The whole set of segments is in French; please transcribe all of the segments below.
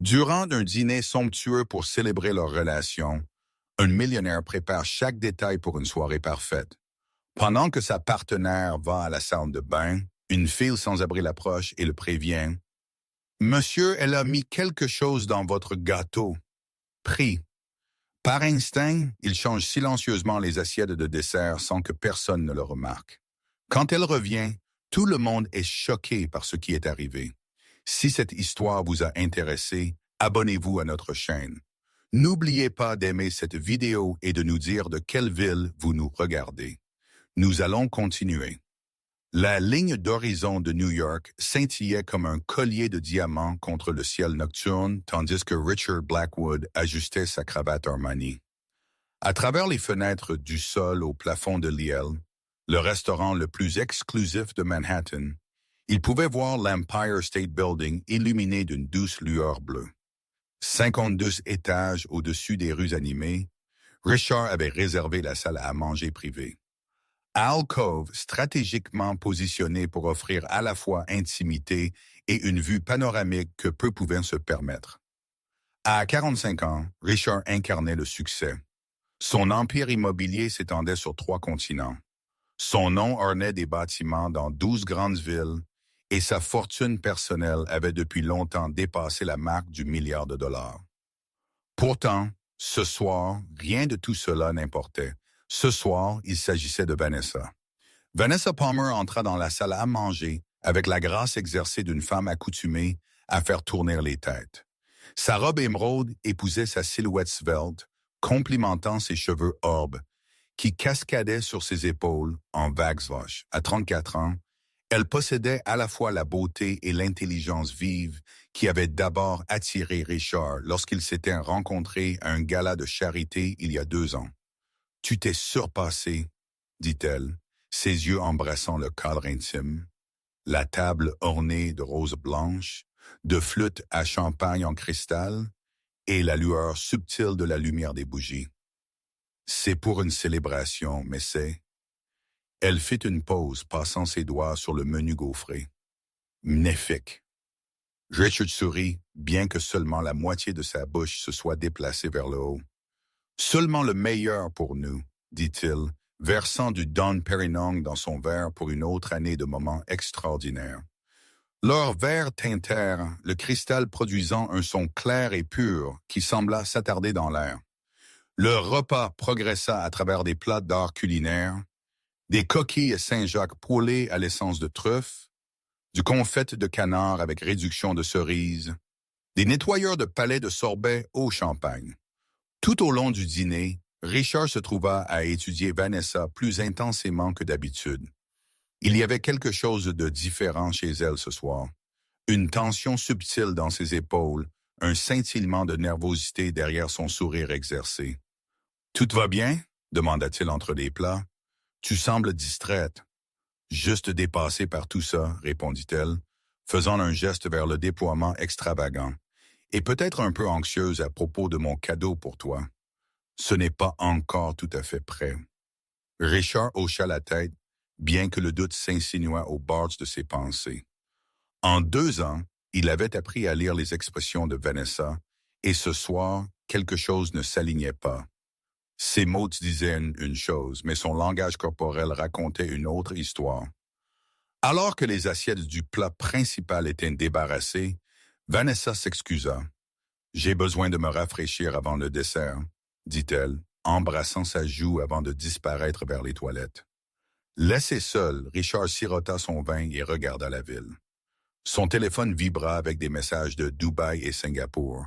Durant un dîner somptueux pour célébrer leur relation, un millionnaire prépare chaque détail pour une soirée parfaite. Pendant que sa partenaire va à la salle de bain, une fille sans abri l'approche et le prévient. Monsieur, elle a mis quelque chose dans votre gâteau. Pris. Par instinct, il change silencieusement les assiettes de dessert sans que personne ne le remarque. Quand elle revient, tout le monde est choqué par ce qui est arrivé. Si cette histoire vous a intéressé, abonnez-vous à notre chaîne. N'oubliez pas d'aimer cette vidéo et de nous dire de quelle ville vous nous regardez. Nous allons continuer. La ligne d'horizon de New York scintillait comme un collier de diamants contre le ciel nocturne, tandis que Richard Blackwood ajustait sa cravate Armani. À travers les fenêtres du sol au plafond de Liel, le restaurant le plus exclusif de Manhattan, il pouvait voir l'Empire State Building illuminé d'une douce lueur bleue. 52 étages au-dessus des rues animées, Richard avait réservé la salle à manger privée. Alcove, stratégiquement positionné pour offrir à la fois intimité et une vue panoramique que peu pouvaient se permettre. À 45 ans, Richard incarnait le succès. Son empire immobilier s'étendait sur 3 continents. Son nom ornait des bâtiments dans 12 grandes villes et sa fortune personnelle avait depuis longtemps dépassé la marque du milliard de dollars. Pourtant, ce soir, rien de tout cela n'importait. Ce soir, il s'agissait de Vanessa. Vanessa Palmer entra dans la salle à manger avec la grâce exercée d'une femme accoutumée à faire tourner les têtes. Sa robe émeraude épousait sa silhouette svelte, complimentant ses cheveux orbes, qui cascadaient sur ses épaules en Wachswatch. À 34 ans, elle possédait à la fois la beauté et l'intelligence vive qui avaient d'abord attiré Richard lorsqu'ils s'étaient rencontrés à un gala de charité il y a 2 ans. « Tu t'es surpassé, » dit-elle, ses yeux embrassant le cadre intime, la table ornée de roses blanches, de flûtes à champagne en cristal et la lueur subtile de la lumière des bougies. « C'est pour une célébration, mais c'est... » Elle fit une pause, passant ses doigts sur le menu gaufré. « Magnifique. » Richard sourit, bien que seulement la moitié de sa bouche se soit déplacée vers le haut. « Seulement le meilleur pour nous, » dit-il, versant du Dom Pérignon dans son verre pour une autre année de moments extraordinaires. Leurs verres teintèrent, le cristal produisant un son clair et pur qui sembla s'attarder dans l'air. Le repas progressa à travers des plats d'art culinaire, des coquilles Saint-Jacques poêlées à l'essence de truffe, du confit de canard avec réduction de cerises, des nettoyeurs de palais de sorbet au champagne. Tout au long du dîner, Richard se trouva à étudier Vanessa plus intensément que d'habitude. Il y avait quelque chose de différent chez elle ce soir. Une tension subtile dans ses épaules, un scintillement de nervosité derrière son sourire exercé. « Tout va bien ?» demanda-t-il entre les plats. « Tu sembles distraite. »« Juste dépassée par tout ça, » répondit-elle, faisant un geste vers le déploiement extravagant. « Et peut-être un peu anxieuse à propos de mon cadeau pour toi. Ce n'est pas encore tout à fait prêt. » Richard hocha la tête, bien que le doute s'insinuât au bord de ses pensées. En 2 ans, il avait appris à lire les expressions de Vanessa, et ce soir, quelque chose ne s'alignait pas. Ses mots disaient une chose, mais son langage corporel racontait une autre histoire. Alors que les assiettes du plat principal étaient débarrassées, Vanessa s'excusa. « J'ai besoin de me rafraîchir avant le dessert, » dit-elle, embrassant sa joue avant de disparaître vers les toilettes. Laissé seul, Richard sirota son vin et regarda la ville. Son téléphone vibra avec des messages de Dubaï et Singapour,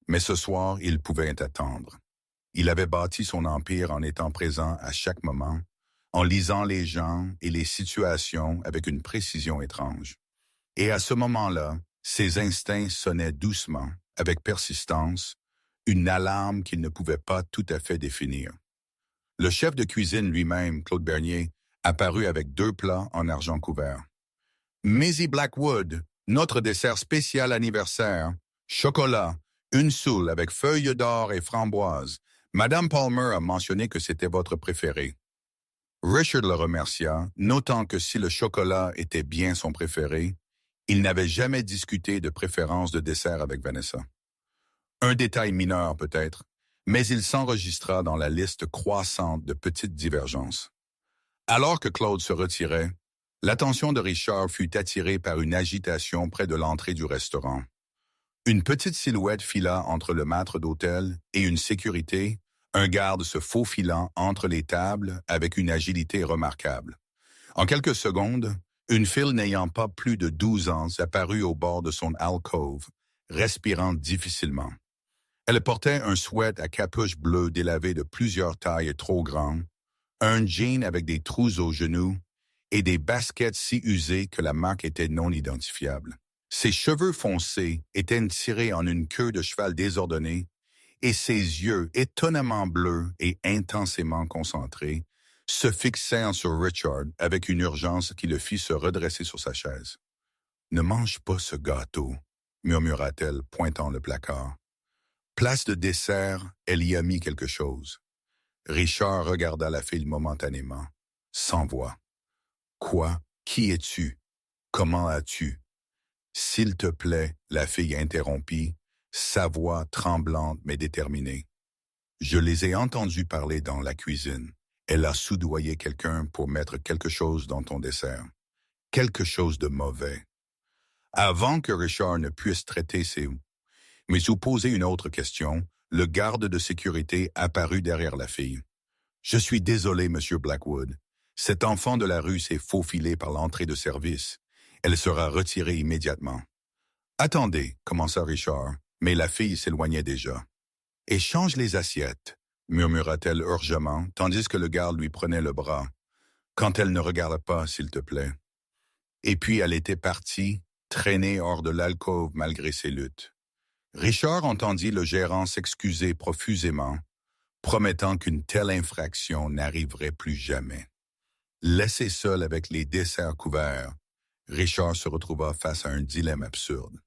mais ce soir, il pouvait attendre. Il avait bâti son empire en étant présent à chaque moment, en lisant les gens et les situations avec une précision étrange. Et à ce moment-là, ses instincts sonnaient doucement, avec persistance, une alarme qu'il ne pouvait pas tout à fait définir. Le chef de cuisine lui-même, Claude Bernier, apparut avec 2 plats en argent couvert. « Maisie Blackwood, notre dessert spécial anniversaire, chocolat, une soule avec feuilles d'or et framboises. Madame Palmer a mentionné que c'était votre préféré. » Richard le remercia, notant que si le chocolat était bien son préféré, il n'avait jamais discuté de préférence de dessert avec Vanessa. Un détail mineur peut-être, mais il s'enregistra dans la liste croissante de petites divergences. Alors que Claude se retirait, l'attention de Richard fut attirée par une agitation près de l'entrée du restaurant. Une petite silhouette fila entre le maître d'hôtel et une sécurité, un garde se faufilant entre les tables avec une agilité remarquable. En quelques secondes, une fille n'ayant pas plus de 12 ans apparut au bord de son alcôve, respirant difficilement. Elle portait un sweat à capuche bleue délavé de plusieurs tailles trop grandes, un jean avec des trous aux genoux et des baskets si usées que la marque était non identifiable. Ses cheveux foncés étaient tirés en une queue de cheval désordonnée et ses yeux, étonnamment bleus et intensément concentrés, se fixaient sur Richard avec une urgence qui le fit se redresser sur sa chaise. « Ne mange pas ce gâteau », murmura-t-elle, pointant le placard. Place de dessert, elle y a mis quelque chose. Richard regarda la fille momentanément, sans voix. « Quoi? Qui es-tu? Comment as-tu? » « S'il te plaît, la fille interrompit, sa voix tremblante mais déterminée. « Je les ai entendus parler dans la cuisine. Elle a soudoyé quelqu'un pour mettre quelque chose dans ton dessert. Quelque chose de mauvais. » Avant que Richard ne puisse traiter ses mots, mais sous poser une autre question, le garde de sécurité apparut derrière la fille. « Je suis désolé, Monsieur Blackwood. Cet enfant de la rue s'est faufilé par l'entrée de service. Elle sera retirée immédiatement. » « Attendez, » commença Richard, mais la fille s'éloignait déjà. « Échange les assiettes, » murmura-t-elle urgemment, tandis que le garde lui prenait le bras. « Quand elle ne regarde pas, s'il te plaît. » Et puis elle était partie, traînée hors de l'alcôve malgré ses luttes. Richard entendit le gérant s'excuser profusément, promettant qu'une telle infraction n'arriverait plus jamais. Laissé seul avec les desserts couverts, Richard se retrouva face à un dilemme absurde.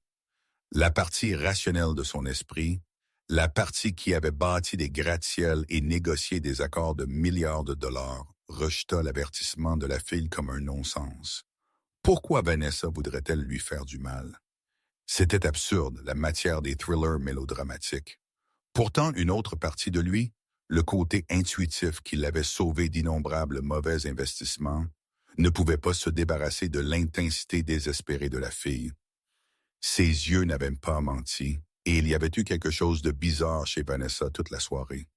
La partie rationnelle de son esprit, la partie qui avait bâti des gratte-ciels et négocié des accords de milliards de dollars, rejeta l'avertissement de la fille comme un non-sens. Pourquoi Vanessa voudrait-elle lui faire du mal? C'était absurde, la matière des thrillers mélodramatiques. Pourtant, une autre partie de lui, le côté intuitif qui l'avait sauvé d'innombrables mauvais investissements, ne pouvait pas se débarrasser de l'intensité désespérée de la fille. Ses yeux n'avaient pas menti, et il y avait eu quelque chose de bizarre chez Vanessa toute la soirée.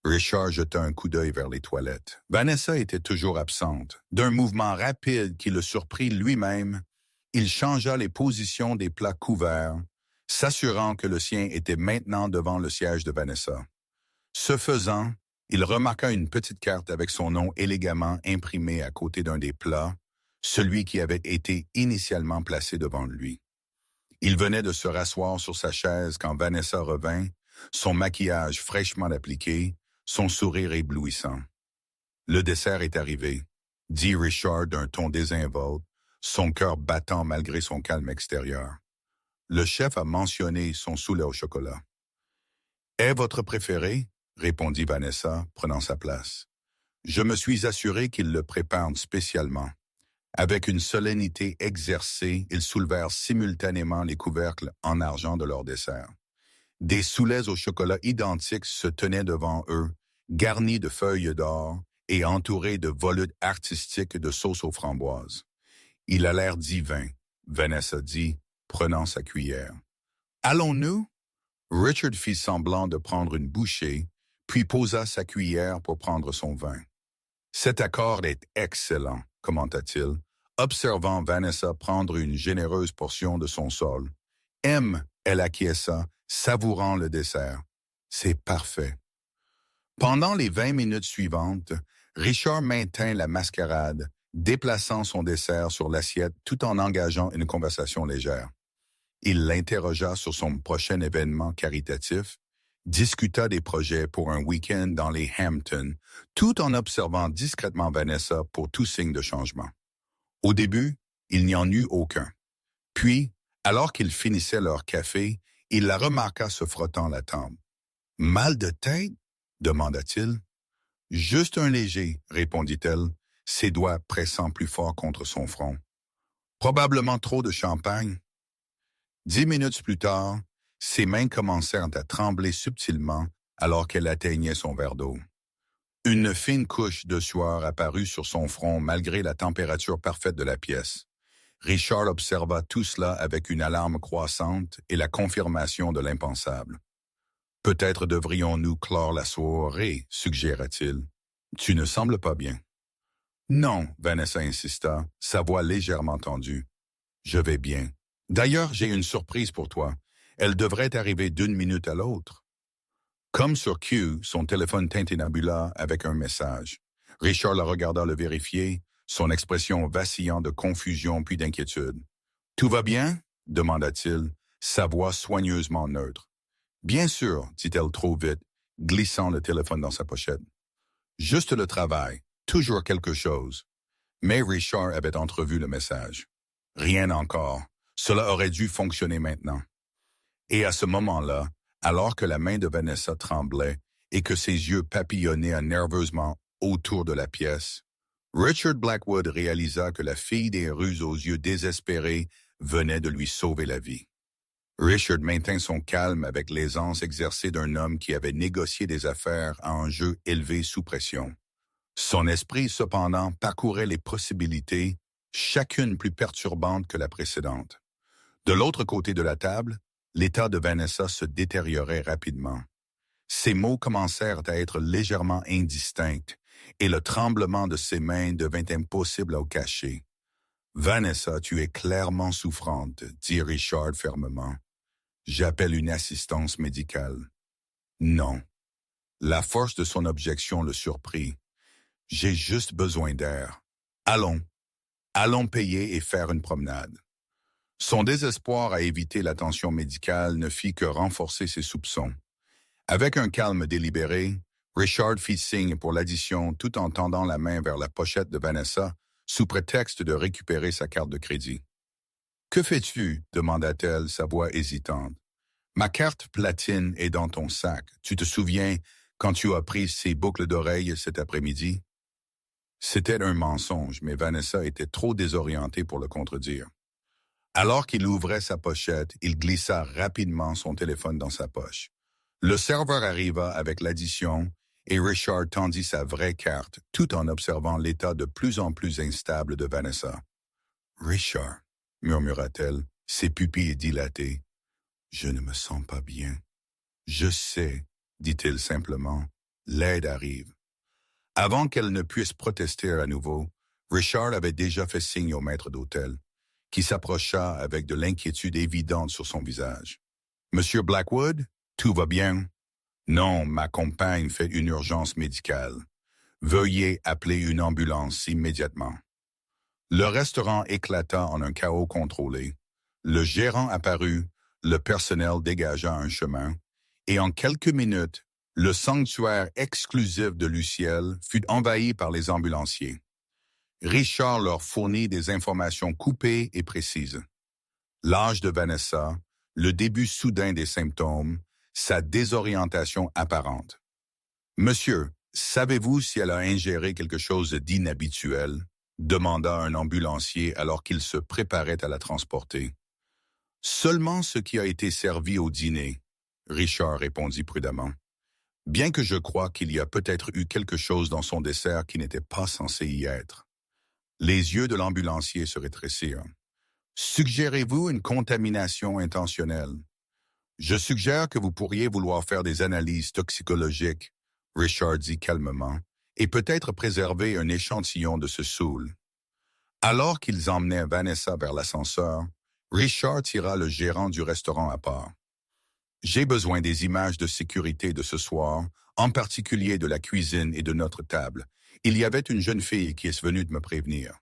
Richard jeta un coup d'œil vers les toilettes. Vanessa était toujours absente. D'un mouvement rapide qui le surprit lui-même, il changea les positions des plats couverts, s'assurant que le sien était maintenant devant le siège de Vanessa. Ce faisant, il remarqua une petite carte avec son nom élégamment imprimé à côté d'un des plats, celui qui avait été initialement placé devant lui. Il venait de se rasseoir sur sa chaise quand Vanessa revint, son maquillage fraîchement appliqué, son sourire éblouissant. « Le dessert est arrivé », dit Richard d'un ton désinvolte, son cœur battant malgré son calme extérieur. Le chef a mentionné son soulet au chocolat. « Est votre préféré ?» répondit Vanessa, prenant sa place. « Je me suis assuré qu'il le prépare spécialement. » Avec une solennité exercée, ils soulevèrent simultanément les couvercles en argent de leur dessert. Des soulets au chocolat identiques se tenaient devant eux, garnis de feuilles d'or et entourés de volutes artistiques de sauce aux framboises. « Il a l'air divin », Vanessa dit, prenant sa cuillère. « Allons-nous » Richard fit semblant de prendre une bouchée, puis posa sa cuillère pour prendre son vin. « Cet accord est excellent », commenta-t-il, observant Vanessa prendre une généreuse portion de son sol. « Elle acquiesça, savourant le dessert. « C'est parfait. » Pendant les 20 minutes suivantes, Richard maintint la mascarade, déplaçant son dessert sur l'assiette tout en engageant une conversation légère. Il l'interrogea sur son prochain événement caritatif, discuta des projets pour un week-end dans les Hamptons, tout en observant discrètement Vanessa pour tout signe de changement. Au début, il n'y en eut aucun. Puis, alors qu'ils finissaient leur café, il la remarqua se frottant la tempe. « Mal de tête ?» demanda-t-il. « Juste un léger, » répondit-elle, ses doigts pressant plus fort contre son front. « Probablement trop de champagne. » 10 minutes plus tard, Ses mains commencèrent à trembler subtilement alors qu'elle atteignait son verre d'eau. Une fine couche de sueur apparut sur son front malgré la température parfaite de la pièce. Richard observa tout cela avec une alarme croissante et la confirmation de l'impensable. « Peut-être devrions-nous clore la soirée, suggéra-t-il. Tu ne sembles pas bien. » « Non, Vanessa insista, sa voix légèrement tendue. Je vais bien. D'ailleurs, j'ai une surprise pour toi. Elle devrait arriver d'une minute à l'autre. » Comme sur cue, son téléphone tintinabula avec un message. Richard la regarda le vérifier, son expression vacillant de confusion puis d'inquiétude. « Tout va bien? » demanda-t-il, sa voix soigneusement neutre. « Bien sûr, dit-elle trop vite, glissant le téléphone dans sa pochette. « Juste le travail, toujours quelque chose. » Mais Richard avait entrevu le message. Rien encore. Cela aurait dû fonctionner maintenant. Et à ce moment-là, alors que la main de Vanessa tremblait et que ses yeux papillonnaient nerveusement autour de la pièce, Richard Blackwood réalisa que la fille des rues aux yeux désespérés venait de lui sauver la vie. Richard maintint son calme avec l'aisance exercée d'un homme qui avait négocié des affaires à un jeu élevé sous pression. Son esprit, cependant, parcourait les possibilités, chacune plus perturbante que la précédente. De l'autre côté de la table, l'état de Vanessa se détériorait rapidement. Ses mots commencèrent à être légèrement indistincts et le tremblement de ses mains devint impossible à cacher. « Vanessa, tu es clairement souffrante, » dit Richard fermement. « J'appelle une assistance médicale. » « Non. » La force de son objection le surprit. « J'ai juste besoin d'air. Allons. Allons payer et faire une promenade. » Son désespoir à éviter l'attention médicale ne fit que renforcer ses soupçons. Avec un calme délibéré, Richard fit signe pour l'addition tout en tendant la main vers la pochette de Vanessa sous prétexte de récupérer sa carte de crédit. « Que fais-tu » demanda-t-elle, sa voix hésitante. « Ma carte platine est dans ton sac. Tu te souviens quand tu as pris ces boucles d'oreilles cet après-midi? » C'était un mensonge, mais Vanessa était trop désorientée pour le contredire. Alors qu'il ouvrait sa pochette, il glissa rapidement son téléphone dans sa poche. Le serveur arriva avec l'addition et Richard tendit sa vraie carte tout en observant l'état de plus en plus instable de Vanessa. « Richard, » murmura-t-elle, ses pupilles dilatées. « Je ne me sens pas bien. »« Je sais, » dit-il simplement, « l'aide arrive. » Avant qu'elle ne puisse protester à nouveau, Richard avait déjà fait signe au maître d'hôtel, qui s'approcha avec de l'inquiétude évidente sur son visage. « Monsieur Blackwood, tout va bien? »« Non, ma compagne fait une urgence médicale. Veuillez appeler une ambulance immédiatement. » Le restaurant éclata en un chaos contrôlé. Le gérant apparut, le personnel dégagea un chemin, et en quelques minutes, le sanctuaire exclusif de Luciel fut envahi par les ambulanciers. Richard leur fournit des informations coupées et précises. L'âge de Vanessa, le début soudain des symptômes, sa désorientation apparente. « Monsieur, savez-vous si elle a ingéré quelque chose d'inhabituel ?» demanda un ambulancier alors qu'il se préparait à la transporter. « Seulement ce qui a été servi au dîner, » Richard répondit prudemment. « Bien que je croie qu'il y a peut-être eu quelque chose dans son dessert qui n'était pas censé y être. » Les yeux de l'ambulancier se rétrécirent. « Suggérez-vous une contamination intentionnelle? » « Je suggère que vous pourriez vouloir faire des analyses toxicologiques, » Richard dit calmement, « et peut-être préserver un échantillon de ce saoul. » Alors qu'ils emmenaient Vanessa vers l'ascenseur, Richard tira le gérant du restaurant à part. « J'ai besoin des images de sécurité de ce soir, en particulier de la cuisine et de notre table. Il y avait une jeune fille qui est venue de me prévenir.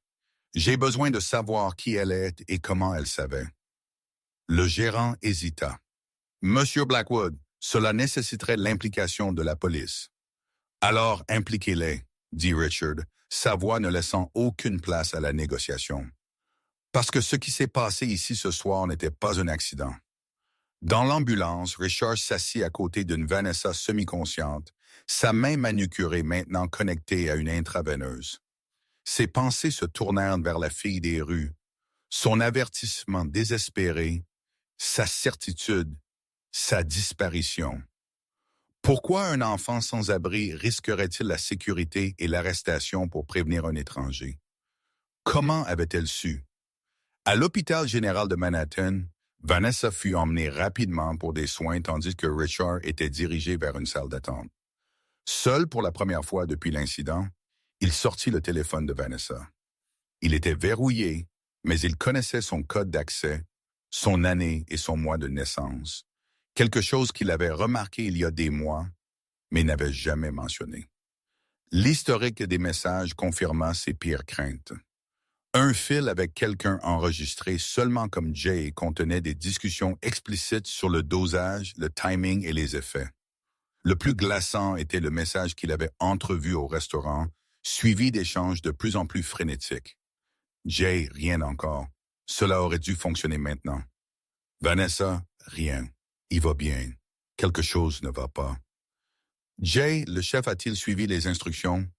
J'ai besoin de savoir qui elle est et comment elle savait. » Le gérant hésita. « Monsieur Blackwood, cela nécessiterait l'implication de la police. »« Alors impliquez-les, » dit Richard, sa voix ne laissant aucune place à la négociation. « Parce que ce qui s'est passé ici ce soir n'était pas un accident. » Dans l'ambulance, Richard s'assit à côté d'une Vanessa semi-consciente, sa main manucurée maintenant connectée à une intraveineuse. Ses pensées se tournèrent vers la fille des rues, son avertissement désespéré, sa certitude Sa disparition. Pourquoi un enfant sans abri risquerait-il la sécurité et l'arrestation pour prévenir un étranger? Comment avait-elle su? À l'hôpital général de Manhattan, Vanessa fut emmenée rapidement pour des soins tandis que Richard était dirigé vers une salle d'attente. Seul pour la première fois depuis l'incident, il sortit le téléphone de Vanessa. Il était verrouillé, mais il connaissait son code d'accès, son année et son mois de naissance, quelque chose qu'il avait remarqué il y a des mois, mais n'avait jamais mentionné. L'historique des messages confirma ses pires craintes. Un fil avec quelqu'un enregistré seulement comme Jay contenait des discussions explicites sur le dosage, le timing et les effets. Le plus glaçant était le message qu'il avait entrevu au restaurant, suivi d'échanges de plus en plus frénétiques. Jay, rien encore. Cela aurait dû fonctionner maintenant. Vanessa, rien. Il va bien. Quelque chose ne va pas. Jay, le chef a-t-il suivi les instructions?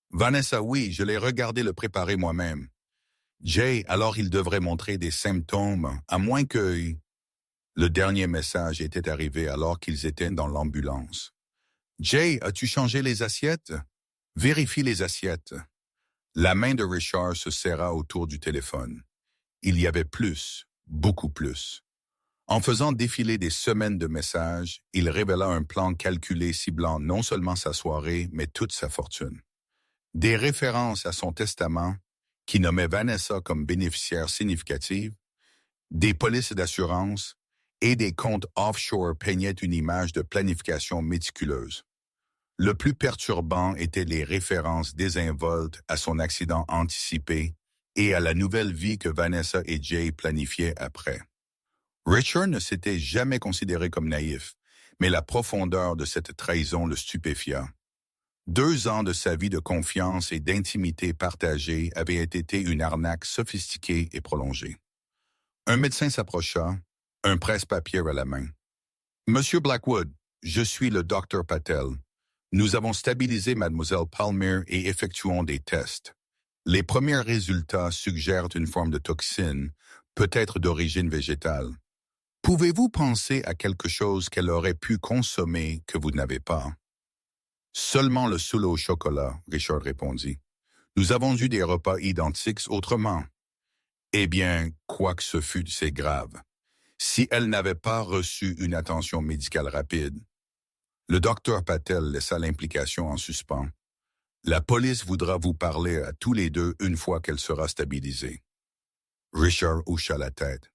Vanessa, oui, je l'ai regardé le préparer moi-même. Jay, alors il devrait montrer des symptômes, à moins que... Le dernier message était arrivé alors qu'ils étaient dans l'ambulance. Jay, as-tu changé les assiettes? Vérifie les assiettes. La main de Richard se serra autour du téléphone. Il y avait plus, beaucoup plus. En faisant défiler des semaines de messages, il révéla un plan calculé ciblant non seulement sa soirée, mais toute sa fortune. Des références à son testament, qui nommait Vanessa comme bénéficiaire significative, des polices d'assurance et des comptes offshore peignaient une image de planification méticuleuse. Le plus perturbant étaient les références désinvoltes à son accident anticipé et à la nouvelle vie que Vanessa et Jay planifiaient après. Richard ne s'était jamais considéré comme naïf, mais la profondeur de cette trahison le stupéfia. 2 ans de sa vie de confiance et d'intimité partagée avaient été une arnaque sophistiquée et prolongée. Un médecin s'approcha, un presse-papier à la main. « Monsieur Blackwood, je suis le Dr Patel. Nous avons stabilisé Mademoiselle Palmer et effectuons des tests. Les premiers résultats suggèrent une forme de toxine, peut-être d'origine végétale. Pouvez-vous penser à quelque chose qu'elle aurait pu consommer que vous n'avez pas? » Seulement le soule au chocolat, Richard répondit. Nous avons eu des repas identiques autrement. Eh bien, quoi que ce fût, c'est grave. Si elle n'avait pas reçu une attention médicale rapide. Le docteur Patel laissa l'implication en suspens. La police voudra vous parler à tous les deux une fois qu'elle sera stabilisée. Richard hocha la tête.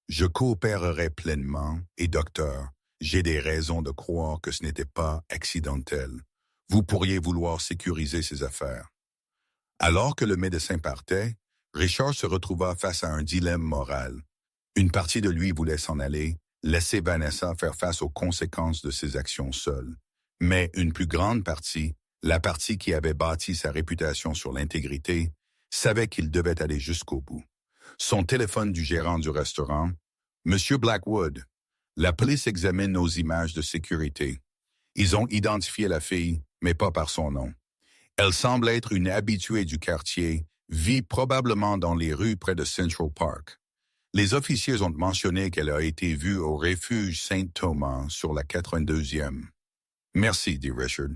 Je coopérerai pleinement, et docteur, j'ai des raisons de croire que ce n'était pas accidentel. Vous pourriez vouloir sécuriser ses affaires. Alors que le médecin partait, Richard se retrouva face à un dilemme moral. Une partie de lui voulait s'en aller, laisser Vanessa faire face aux conséquences de ses actions seule. Mais une plus grande partie, la partie qui avait bâti sa réputation sur l'intégrité, savait qu'il devait aller jusqu'au bout. Son téléphone du gérant du restaurant. « Monsieur Blackwood, la police examine nos images de sécurité. Ils ont identifié la fille, mais pas par son nom. Elle semble être une habituée du quartier, vit probablement dans les rues près de Central Park. Les officiers ont mentionné qu'elle a été vue au refuge Saint-Thomas sur la 82e. Merci, dit Richard.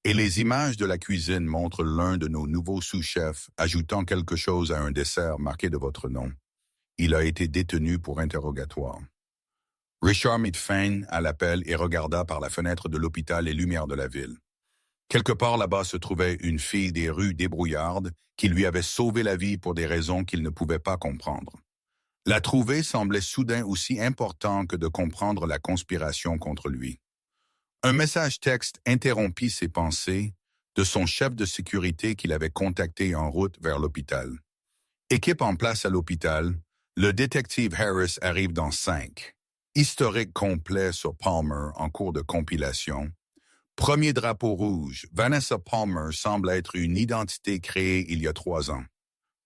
Et les images de la cuisine montrent l'un de nos nouveaux sous-chefs ajoutant quelque chose à un dessert marqué de votre nom. Il a été détenu pour interrogatoire. Richard mit fin à l'appel et regarda par la fenêtre de l'hôpital les lumières de la ville. Quelque part là-bas se trouvait une fille des rues débrouillardes qui lui avait sauvé la vie pour des raisons qu'il ne pouvait pas comprendre. La trouver semblait soudain aussi important que de comprendre la conspiration contre lui. Un message texte interrompit ses pensées de son chef de sécurité qu'il avait contacté en route vers l'hôpital. Équipe en place à l'hôpital, le détective Harris arrive dans 5. Historique complet sur Palmer en cours de compilation. Premier drapeau rouge, Vanessa Palmer semble être une identité créée il y a 3 ans.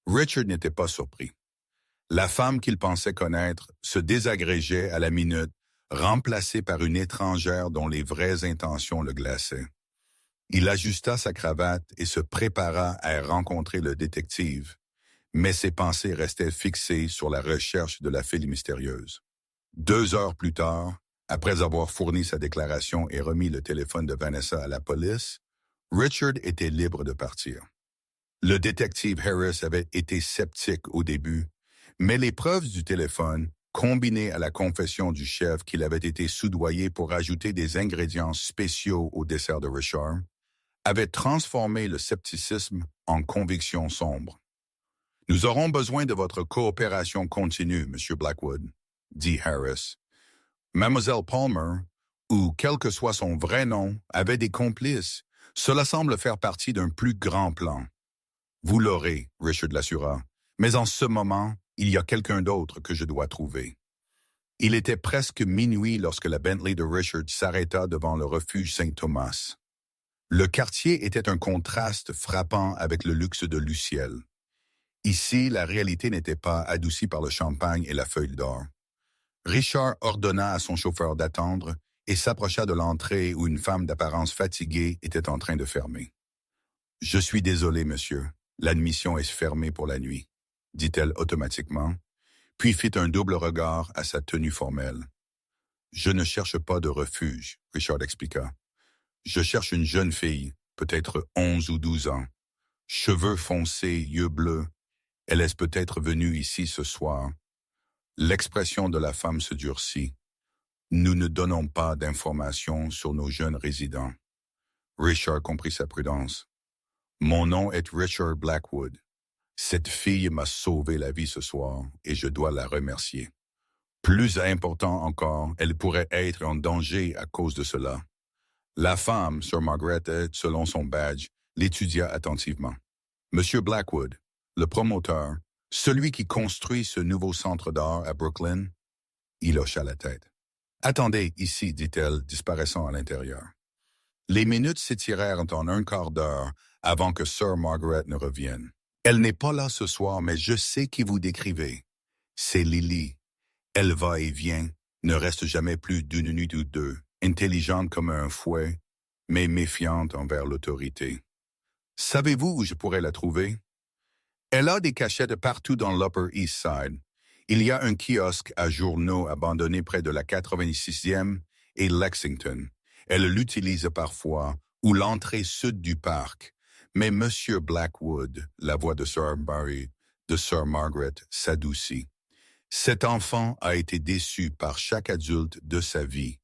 Richard n'était pas surpris. La femme qu'il pensait connaître se désagrégeait à la minute, remplacée par une étrangère dont les vraies intentions le glaçaient. Il ajusta sa cravate et se prépara à rencontrer le détective, mais ses pensées restaient fixées sur la recherche de la fille mystérieuse. 2 heures plus tard, Après avoir fourni sa déclaration et remis le téléphone de Vanessa à la police, Richard était libre de partir. Le détective Harris avait été sceptique au début, mais les preuves du téléphone, combinées à la confession du chef qu'il avait été soudoyé pour ajouter des ingrédients spéciaux au dessert de Richard, avaient transformé le scepticisme en conviction sombre. « Nous aurons besoin de votre coopération continue, Monsieur Blackwood, » dit Harris. Mademoiselle Palmer, ou quel que soit son vrai nom, avait des complices. Cela semble faire partie d'un plus grand plan. Vous l'aurez, Richard l'assura, mais en ce moment, il y a quelqu'un d'autre que je dois trouver. Il était presque minuit lorsque la Bentley de Richard s'arrêta devant le refuge Saint-Thomas. Le quartier était un contraste frappant avec le luxe de Luciel. Ici, la réalité n'était pas adoucie par le champagne et la feuille d'or. Richard ordonna à son chauffeur d'attendre et s'approcha de l'entrée où une femme d'apparence fatiguée était en train de fermer. « Je suis désolé, monsieur. L'admission est fermée pour la nuit, » dit-elle automatiquement, puis fit un double regard à sa tenue formelle. « Je ne cherche pas de refuge, » Richard expliqua. « Je cherche une jeune fille, peut-être 11 ou 12 ans. Cheveux foncés, yeux bleus. Elle est peut-être venue ici ce soir. » L'expression de la femme se durcit. « Nous ne donnons pas d'informations sur nos jeunes résidents. » Richard comprit sa prudence. « Mon nom est Richard Blackwood. Cette fille m'a sauvé la vie ce soir et je dois la remercier. Plus important encore, elle pourrait être en danger à cause de cela. » La femme, Sir Margaret, selon son badge, l'étudia attentivement. « Monsieur Blackwood, le promoteur, celui qui construit ce nouveau centre d'art à Brooklyn ?» Il hocha la tête. « Attendez ici, dit-elle, disparaissant à l'intérieur. » Les minutes s'étirèrent en un quart d'heure avant que Sir Margaret ne revienne. « Elle n'est pas là ce soir, mais je sais qui vous décrivez. C'est Lily. Elle va et vient, ne reste jamais plus d'une nuit ou deux, intelligente comme un fouet, mais méfiante envers l'autorité. Savez-vous où je pourrais la trouver? Elle a des cachettes partout dans l'Upper East Side. Il y a un kiosque à journaux abandonné près de la 86e et Lexington. Elle l'utilise parfois, ou l'entrée sud du parc. Mais Monsieur Blackwood, la voix de Sir Margaret, s'adoucit. Cet enfant a été déçu par chaque adulte de sa vie.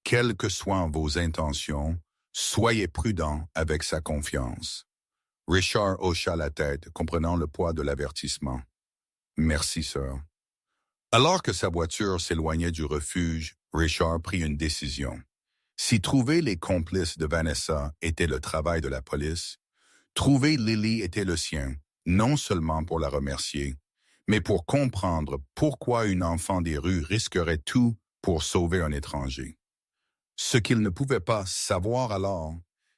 Quelles que soient vos intentions, soyez prudent avec sa confiance. Richard hocha la tête, comprenant le poids de l'avertissement. « Merci, sir. » Alors que sa voiture s'éloignait du refuge, Richard prit une décision. Si trouver les complices de Vanessa était le travail de la police, trouver Lily était le sien, non seulement pour la remercier, mais pour comprendre pourquoi une enfant des rues risquerait tout pour sauver un étranger. Ce qu'il ne pouvait pas savoir alors,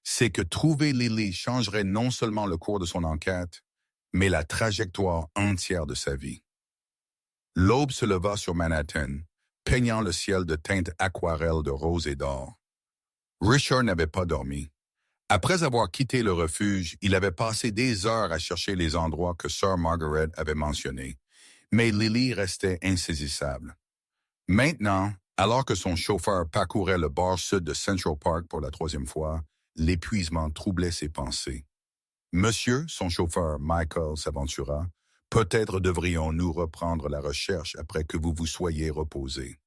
c'est que trouver Lily changerait non seulement le cours de son enquête, mais la trajectoire entière de sa vie. L'aube se leva sur Manhattan, peignant le ciel de teintes aquarelles de rose et d'or. Richard n'avait pas dormi. Après avoir quitté le refuge, il avait passé des heures à chercher les endroits que Sir Margaret avait mentionnés, mais Lily restait insaisissable. Maintenant, alors que son chauffeur parcourait le bord sud de Central Park pour la 3e fois, l'épuisement troublait ses pensées. « Monsieur, son chauffeur Michael s'aventura, peut-être devrions-nous reprendre la recherche après que vous vous soyez reposé. »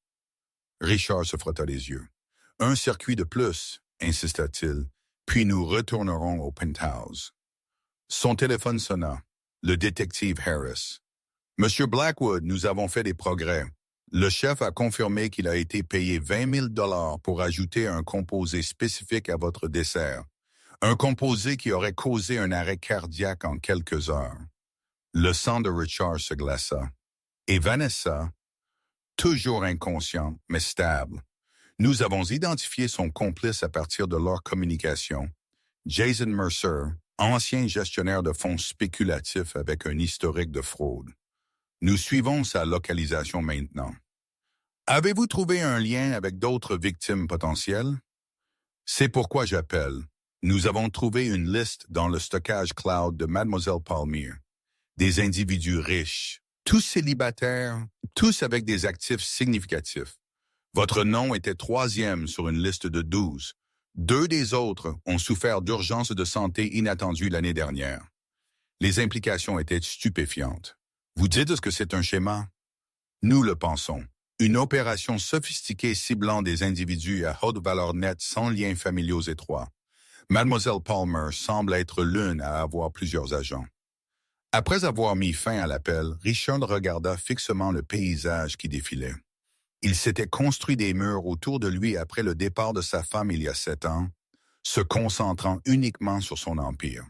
Richard se frotta les yeux. « Un circuit de plus, » insista-t-il, « puis nous retournerons au penthouse. » Son téléphone sonna. Le détective Harris. « Monsieur Blackwood, nous avons fait des progrès. Le chef a confirmé qu'il a été payé 20 000 $ pour ajouter un composé spécifique à votre dessert. Un composé qui aurait causé un arrêt cardiaque en quelques heures. » Le sang de Richard se glaça. Et Vanessa, toujours inconsciente, mais stable. Nous avons identifié son complice à partir de leur communication. Jason Mercer, ancien gestionnaire de fonds spéculatifs avec un historique de fraude. Nous suivons sa localisation maintenant. Avez-vous trouvé un lien avec d'autres victimes potentielles? C'est pourquoi j'appelle. Nous avons trouvé une liste dans le stockage cloud de Mademoiselle Palmer. Des individus riches, tous célibataires, tous avec des actifs significatifs. Votre nom était 3e sur une liste de 12. 2 des autres ont souffert d'urgences de santé inattendues l'année dernière. Les implications étaient stupéfiantes. Vous dites ce que c'est un schéma? Nous le pensons. Une opération sophistiquée ciblant des individus à haute valeur nette sans liens familiaux étroits. Mademoiselle Palmer semble être l'une à avoir plusieurs agents. Après avoir mis fin à l'appel, Richard regarda fixement le paysage qui défilait. Il s'était construit des murs autour de lui après le départ de sa femme il y a 7 ans, se concentrant uniquement sur son empire.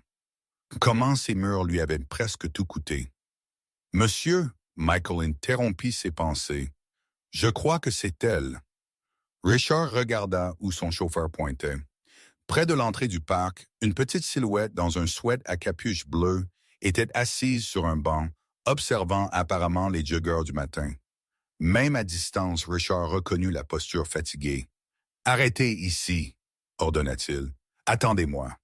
Comment ces murs lui avaient presque tout coûté. « Monsieur », Michael interrompit ses pensées, « je crois que c'est elle. » Richard regarda où son chauffeur pointait. Près de l'entrée du parc, une petite silhouette dans un sweat à capuche bleue était assise sur un banc, observant apparemment les joggeurs du matin. Même à distance, Richard reconnut la posture fatiguée. « Arrêtez ici », ordonna-t-il. « Attendez-moi. »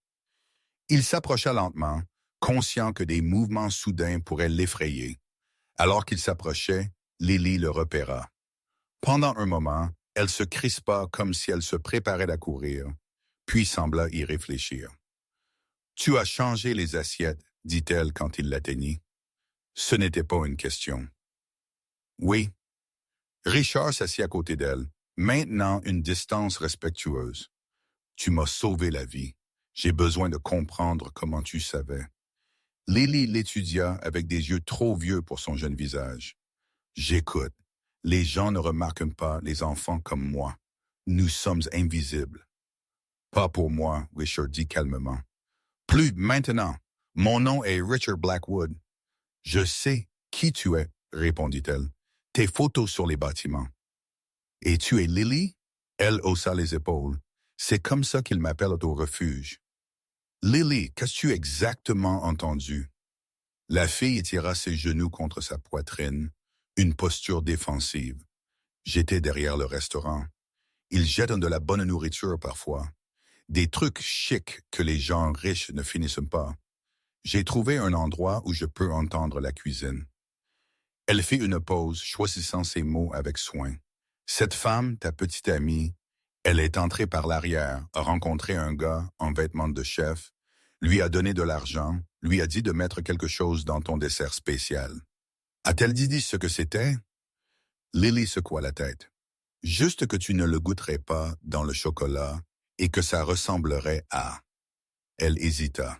Il s'approcha lentement, conscient que des mouvements soudains pourraient l'effrayer. Alors qu'il s'approchait, Lily le repéra. Pendant un moment, elle se crispa comme si elle se préparait à courir, puis sembla y réfléchir. « Tu as changé les assiettes, » dit-elle quand il l'atteignit. Ce n'était pas une question. « Oui. » Richard s'assit à côté d'elle, maintenant une distance respectueuse. « Tu m'as sauvé la vie. J'ai besoin de comprendre comment tu savais. » Lily l'étudia avec des yeux trop vieux pour son jeune visage. « J'écoute. Les gens ne remarquent pas les enfants comme moi. Nous sommes invisibles. » « Pas pour moi, » Richard dit calmement. « Plus maintenant. Mon nom est Richard Blackwood. »« Je sais qui tu es, » répondit-elle. « Tes photos sur les bâtiments. »« Et tu es Lily ?» Elle haussa les épaules. « C'est comme ça qu'ils m'appellent au refuge. »« Lily, qu'as-tu exactement entendu? » La fille étira ses genoux contre sa poitrine, une posture défensive. J'étais derrière le restaurant. Ils jettent de la bonne nourriture parfois. Des trucs chics que les gens riches ne finissent pas. J'ai trouvé un endroit où je peux entendre la cuisine. Elle fit une pause, choisissant ses mots avec soin. Cette femme, ta petite amie, elle est entrée par l'arrière, a rencontré un gars en vêtements de chef, lui a donné de l'argent, lui a dit de mettre quelque chose dans ton dessert spécial. A-t-elle dit ce que c'était? Lily secoua la tête. Juste que tu ne le goûterais pas dans le chocolat et que ça ressemblerait à... Elle hésita.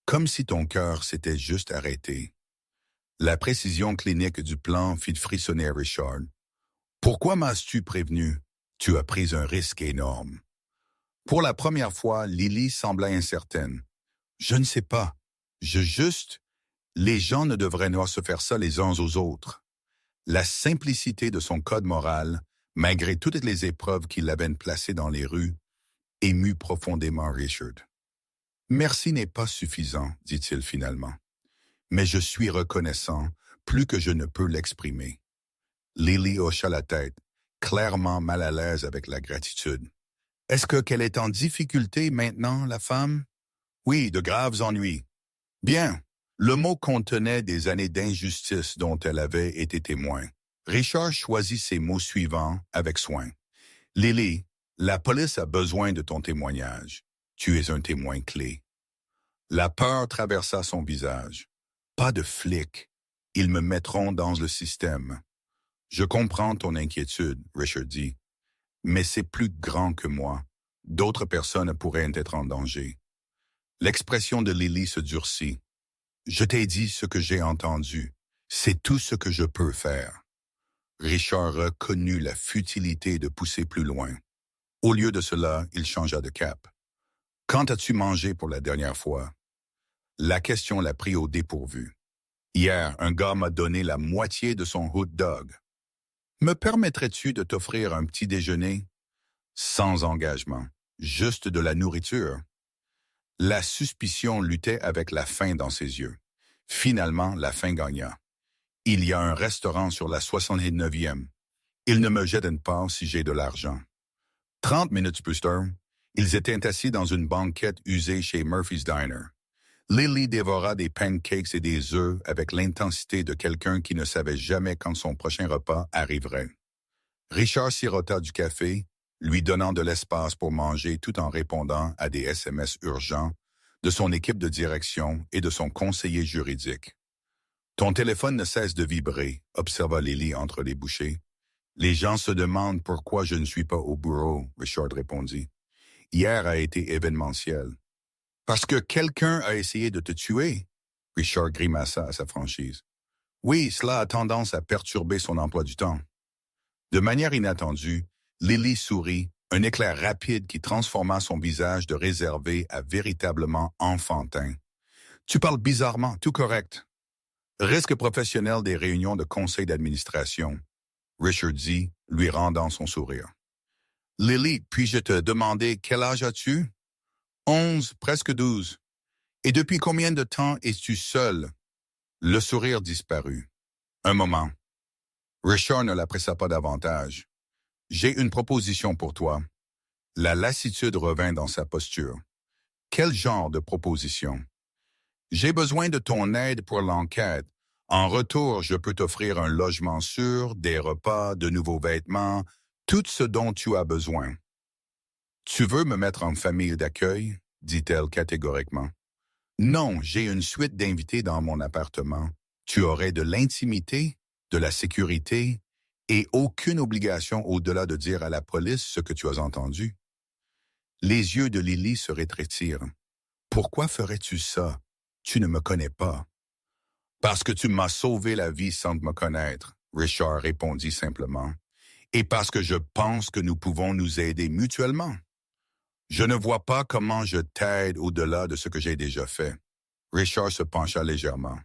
Comme si ton cœur s'était juste arrêté. La précision clinique du plan fit frissonner Richard. Pourquoi m'as-tu prévenu? Tu as pris un risque énorme. Pour la première fois, Lily sembla incertaine. Je ne sais pas. Les gens ne devraient pas se faire ça les uns aux autres. La simplicité de son code moral, malgré toutes les épreuves qui l'avaient placé dans les rues, émut profondément Richard. Merci n'est pas suffisant, dit-il finalement. Mais je suis reconnaissant, plus que je ne peux l'exprimer. Lily hocha la tête, clairement mal à l'aise avec la gratitude. Est-ce qu'elle est en difficulté maintenant, la femme? Oui, de graves ennuis. Bien. Le mot contenait des années d'injustice dont elle avait été témoin. Richard choisit ses mots suivants avec soin. Lily, la police a besoin de ton témoignage. Tu es un témoin clé. La peur traversa son visage. Pas de flics. Ils me mettront dans le système. Je comprends ton inquiétude, Richard dit. Mais c'est plus grand que moi. D'autres personnes pourraient être en danger. L'expression de Lily se durcit. Je t'ai dit ce que j'ai entendu. C'est tout ce que je peux faire. Richard reconnut la futilité de pousser plus loin. Au lieu de cela, il changea de cap. Quand as-tu mangé pour la dernière fois? La question l'a pris au dépourvu. Hier, un gars m'a donné la moitié de son hot dog. Me permettrais-tu de t'offrir un petit déjeuner? Sans engagement, juste de la nourriture. La suspicion luttait avec la faim dans ses yeux. Finalement, la faim gagna. Il y a un restaurant sur la 69e. Ils ne me jettent pas si j'ai de l'argent. 30 minutes plus tard, ils étaient assis dans une banquette usée chez Murphy's Diner. Lily dévora des pancakes et des œufs avec l'intensité de quelqu'un qui ne savait jamais quand son prochain repas arriverait. Richard sirota du café, lui donnant de l'espace pour manger tout en répondant à des SMS urgents de son équipe de direction et de son conseiller juridique. Ton téléphone ne cesse de vibrer, observa Lily entre les bouchées. Les gens se demandent pourquoi je ne suis pas au bureau, Richard répondit. Hier a été événementiel. Parce que quelqu'un a essayé de te tuer, Richard grimaça à sa franchise. Oui, cela a tendance à perturber son emploi du temps. De manière inattendue, Lily sourit, un éclair rapide qui transforma son visage de réservé à véritablement enfantin. Tu parles bizarrement, tout correct. Risque professionnel des réunions de conseil d'administration, Richard dit, lui rendant son sourire. Lily, puis-je te demander quel âge as-tu? 11, presque 12. Et depuis combien de temps es-tu seul? Le sourire disparut. Un moment. Richard ne la pressa pas davantage. J'ai une proposition pour toi. La lassitude revint dans sa posture. Quel genre de proposition? J'ai besoin de ton aide pour l'enquête. En retour, je peux t'offrir un logement sûr, des repas, de nouveaux vêtements, tout ce dont tu as besoin. Tu veux me mettre en famille d'accueil? Dit-elle catégoriquement. Non, j'ai une suite d'invités dans mon appartement. Tu aurais de l'intimité, de la sécurité et aucune obligation au-delà de dire à la police ce que tu as entendu. Les yeux de Lily se rétrécirent. Pourquoi ferais-tu ça? Tu ne me connais pas. Parce que tu m'as sauvé la vie sans me connaître, Richard répondit simplement. Et parce que je pense que nous pouvons nous aider mutuellement. Je ne vois pas comment je t'aide au-delà de ce que j'ai déjà fait. Richard se pencha légèrement.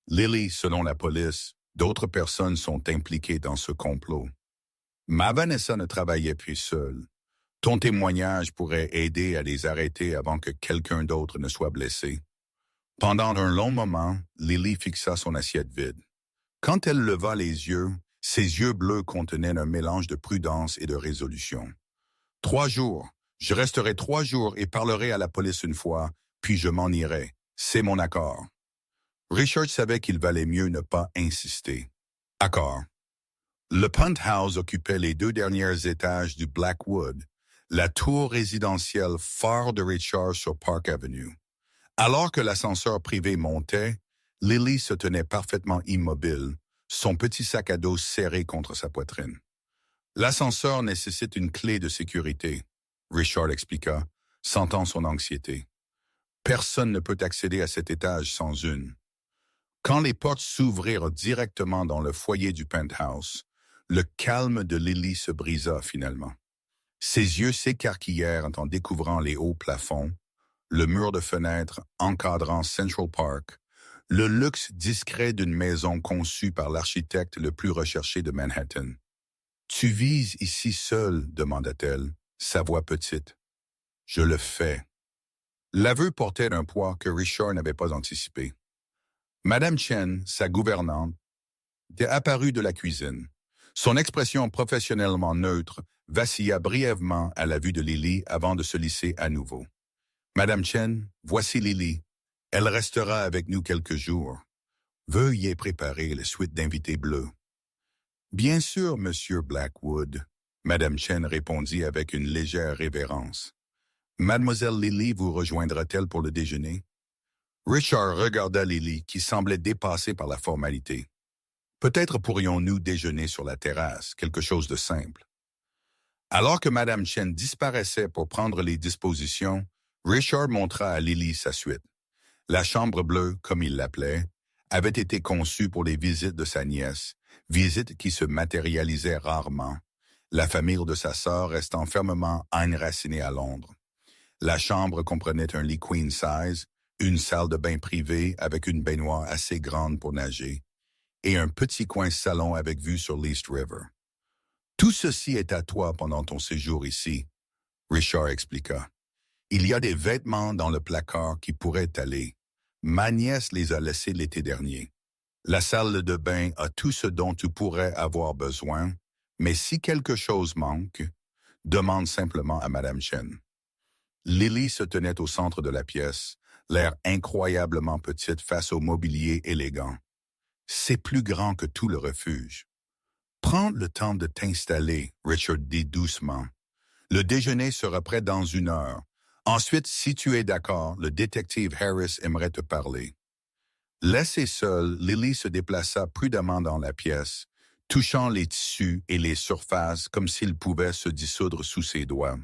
Lily, selon la police, d'autres personnes sont impliquées dans ce complot. Ma Vanessa ne travaillait plus seule. Ton témoignage pourrait aider à les arrêter avant que quelqu'un d'autre ne soit blessé. Pendant un long moment, Lily fixa son assiette vide. Quand elle leva les yeux, ses yeux bleus contenaient un mélange de prudence et de résolution. 3 jours. Je resterai 3 jours et parlerai à la police une fois, puis je m'en irai. C'est mon accord. Richard savait qu'il valait mieux ne pas insister. Accord. Le penthouse occupait les 2 derniers étages du Blackwood, la tour résidentielle phare de Richard sur Park Avenue. Alors que l'ascenseur privé montait, Lily se tenait parfaitement immobile, son petit sac à dos serré contre sa poitrine. L'ascenseur nécessite une clé de sécurité, Richard expliqua, sentant son anxiété. Personne ne peut accéder à cet étage sans une. Quand les portes s'ouvrirent directement dans le foyer du penthouse, le calme de Lily se brisa finalement. Ses yeux s'écarquillèrent en découvrant les hauts plafonds, le mur de fenêtres encadrant Central Park, le luxe discret d'une maison conçue par l'architecte le plus recherché de Manhattan. « Tu vis ici seul ?» demanda-t-elle, sa voix petite. « Je le fais. » L'aveu portait un poids que Richard n'avait pas anticipé. Madame Chen, sa gouvernante, était apparue de la cuisine. Son expression professionnellement neutre vacilla brièvement à la vue de Lily avant de se lisser à nouveau. « Madame Chen, voici Lily. Elle restera avec nous quelques jours. Veuillez préparer la suite d'invités bleus. » « Bien sûr, Monsieur Blackwood, » Madame Chen répondit avec une légère révérence. « Mademoiselle Lily vous rejoindra-t-elle pour le déjeuner? » Richard regarda Lily, qui semblait dépassée par la formalité. « Peut-être pourrions-nous déjeuner sur la terrasse, quelque chose de simple. » Alors que Madame Chen disparaissait pour prendre les dispositions, Richard montra à Lily sa suite. La chambre bleue, comme il l'appelait, avait été conçue pour les visites de sa nièce, visites qui se matérialisaient rarement, la famille de sa sœur restant fermement enracinée à Londres. La chambre comprenait un lit queen size, une salle de bain privée avec une baignoire assez grande pour nager, et un petit coin salon avec vue sur l'East River. « Tout ceci est à toi pendant ton séjour ici, » Richard expliqua. « Il y a des vêtements dans le placard qui pourraient aller. Ma nièce les a laissés l'été dernier. La salle de bain a tout ce dont tu pourrais avoir besoin, mais si quelque chose manque, demande simplement à Madame Chen. » Lily se tenait au centre de la pièce, l'air incroyablement petite face au mobilier élégant. « C'est plus grand que tout le refuge. » Prends le temps de t'installer, Richard dit doucement. Le déjeuner sera prêt dans 1 heure. Ensuite, si tu es d'accord, le détective Harris aimerait te parler. Laissée seule, Lily se déplaça prudemment dans la pièce, touchant les tissus et les surfaces comme s'ils pouvaient se dissoudre sous ses doigts.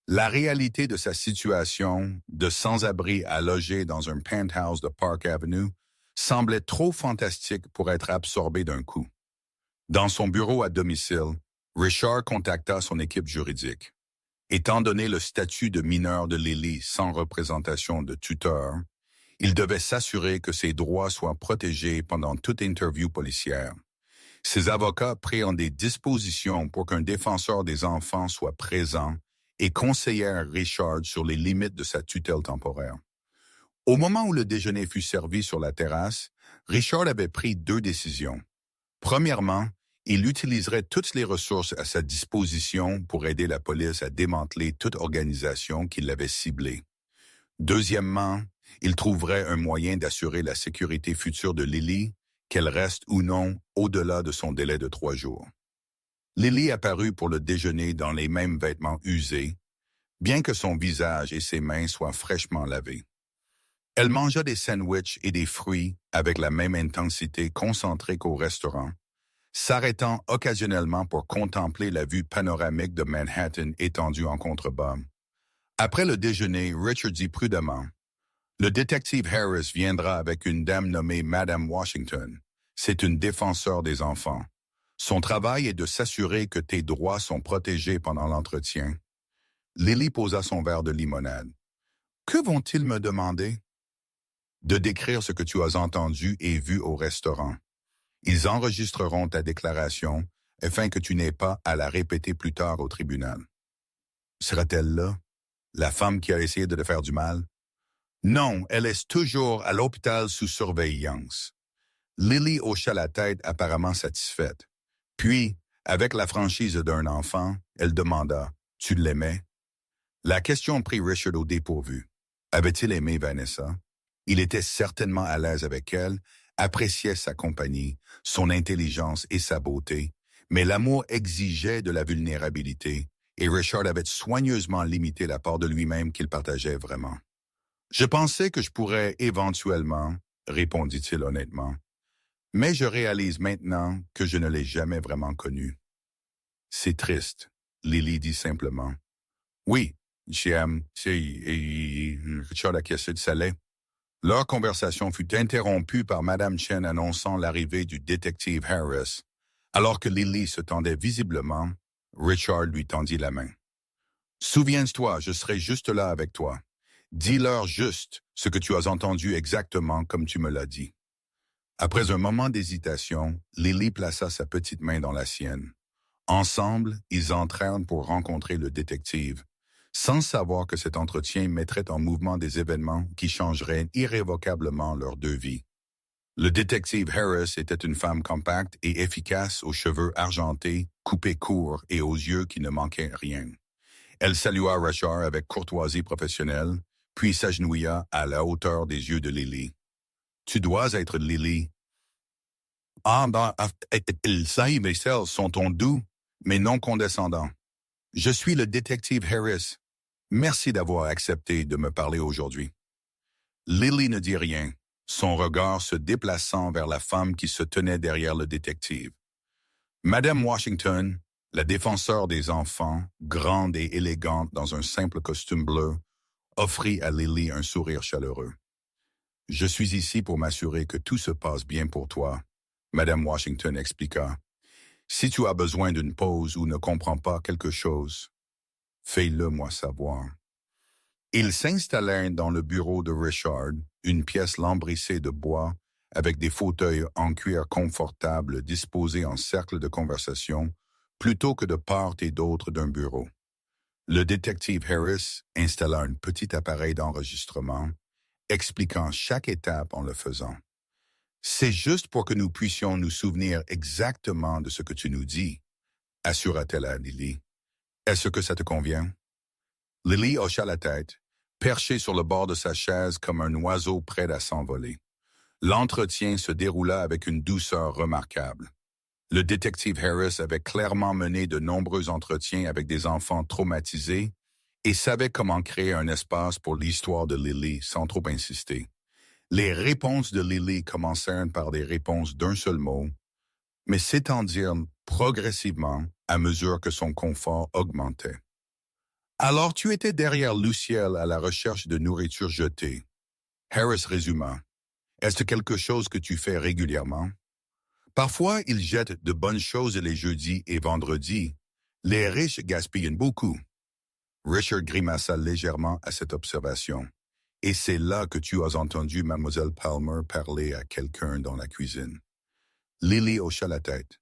La réalité de sa situation, de sans-abri à loger dans un penthouse de Park Avenue, semblait trop fantastique pour être absorbée d'un coup. Dans son bureau à domicile, Richard contacta son équipe juridique. Étant donné le statut de mineur de Lily sans représentation de tuteur, il devait s'assurer que ses droits soient protégés pendant toute interview policière. Ses avocats prirent des dispositions pour qu'un défenseur des enfants soit présent et conseillèrent Richard sur les limites de sa tutelle temporaire. Au moment où le déjeuner fut servi sur la terrasse, Richard avait pris 2 décisions. Premièrement, il utiliserait toutes les ressources à sa disposition pour aider la police à démanteler toute organisation qui l'avait ciblée. Deuxièmement, il trouverait un moyen d'assurer la sécurité future de Lily, qu'elle reste ou non au-delà de son délai de 3 jours. Lily apparut pour le déjeuner dans les mêmes vêtements usés, bien que son visage et ses mains soient fraîchement lavés. Elle mangea des sandwichs et des fruits avec la même intensité concentrée qu'au restaurant, s'arrêtant occasionnellement pour contempler la vue panoramique de Manhattan étendue en contrebas. Après le déjeuner, Richard dit prudemment, « Le détective Harris viendra avec une dame nommée Madame Washington. C'est une défenseur des enfants. Son travail est de s'assurer que tes droits sont protégés pendant l'entretien. » Lily posa son verre de limonade. « Que vont-ils me demander? » « De décrire ce que tu as entendu et vu au restaurant. Ils enregistreront ta déclaration afin que tu n'aies pas à la répéter plus tard au tribunal. » Sera-t-elle là, la femme qui a essayé de te faire du mal? Non, elle est toujours à l'hôpital sous surveillance. Lily hocha la tête apparemment satisfaite. Puis, avec la franchise d'un enfant, elle demanda, « Tu l'aimais? » La question prit Richard au dépourvu. Avait-il aimé Vanessa? Il était certainement à l'aise avec elle, appréciait sa compagnie, son intelligence et sa beauté, mais l'amour exigeait de la vulnérabilité, et Richard avait soigneusement limité la part de lui-même qu'il partageait vraiment. « Je pensais que je pourrais éventuellement, » répondit-il honnêtement, « mais je réalise maintenant que je ne l'ai jamais vraiment connu. » « C'est triste, » Lily dit simplement. « Oui, j'aime, Richard acquiesça, ça l'est. » Leur conversation fut interrompue par Madame Chen annonçant l'arrivée du détective Harris. Alors que Lily se tendait visiblement, Richard lui tendit la main. « Souviens-toi, je serai juste là avec toi. Dis-leur juste ce que tu as entendu exactement comme tu me l'as dit. » Après un moment d'hésitation, Lily plaça sa petite main dans la sienne. Ensemble, ils entrèrent pour rencontrer le détective, sans savoir que cet entretien mettrait en mouvement des événements qui changeraient irrévocablement leurs 2 vies. Le détective Harris était une femme compacte et efficace aux cheveux argentés, coupés courts et aux yeux qui ne manquaient rien. Elle salua Richard avec courtoisie professionnelle, puis s'agenouilla à la hauteur des yeux de Lily. « Tu dois être Lily. »« Ah, Elsa et Marcel sont ton doux, mais non condescendants. Je suis le détective Harris. Merci d'avoir accepté de me parler aujourd'hui. » Lily ne dit rien, son regard se déplaçant vers la femme qui se tenait derrière le détective. Madame Washington, la défenseure des enfants, grande et élégante dans un simple costume bleu, offrit à Lily un sourire chaleureux. « Je suis ici pour m'assurer que tout se passe bien pour toi, » Madame Washington expliqua. « Si tu as besoin d'une pause ou ne comprends pas quelque chose, fais-le moi savoir. » Ils s'installèrent dans le bureau de Richard, une pièce lambrissée de bois, avec des fauteuils en cuir confortables disposés en cercle de conversation, plutôt que de part et d'autre d'un bureau. Le détective Harris installa un petit appareil d'enregistrement, expliquant chaque étape en le faisant. « C'est juste pour que nous puissions nous souvenir exactement de ce que tu nous dis, » assura-t-elle à Lily. « Est-ce que ça te convient? » Lily hocha la tête, perchée sur le bord de sa chaise comme un oiseau prêt à s'envoler. L'entretien se déroula avec une douceur remarquable. Le détective Harris avait clairement mené de nombreux entretiens avec des enfants traumatisés et savait comment créer un espace pour l'histoire de Lily sans trop insister. Les réponses de Lily commencèrent par des réponses d'un seul mot, mais s'étendirent progressivement à mesure que son confort augmentait. Alors tu étais derrière Luciel à la recherche de nourriture jetée. Harris résuma. Est-ce quelque chose que tu fais régulièrement? Parfois, ils jettent de bonnes choses les jeudis et vendredis. Les riches gaspillent beaucoup. Richard grimaça légèrement à cette observation. Et c'est là que tu as entendu Mademoiselle Palmer parler à quelqu'un dans la cuisine. Lily hocha la tête.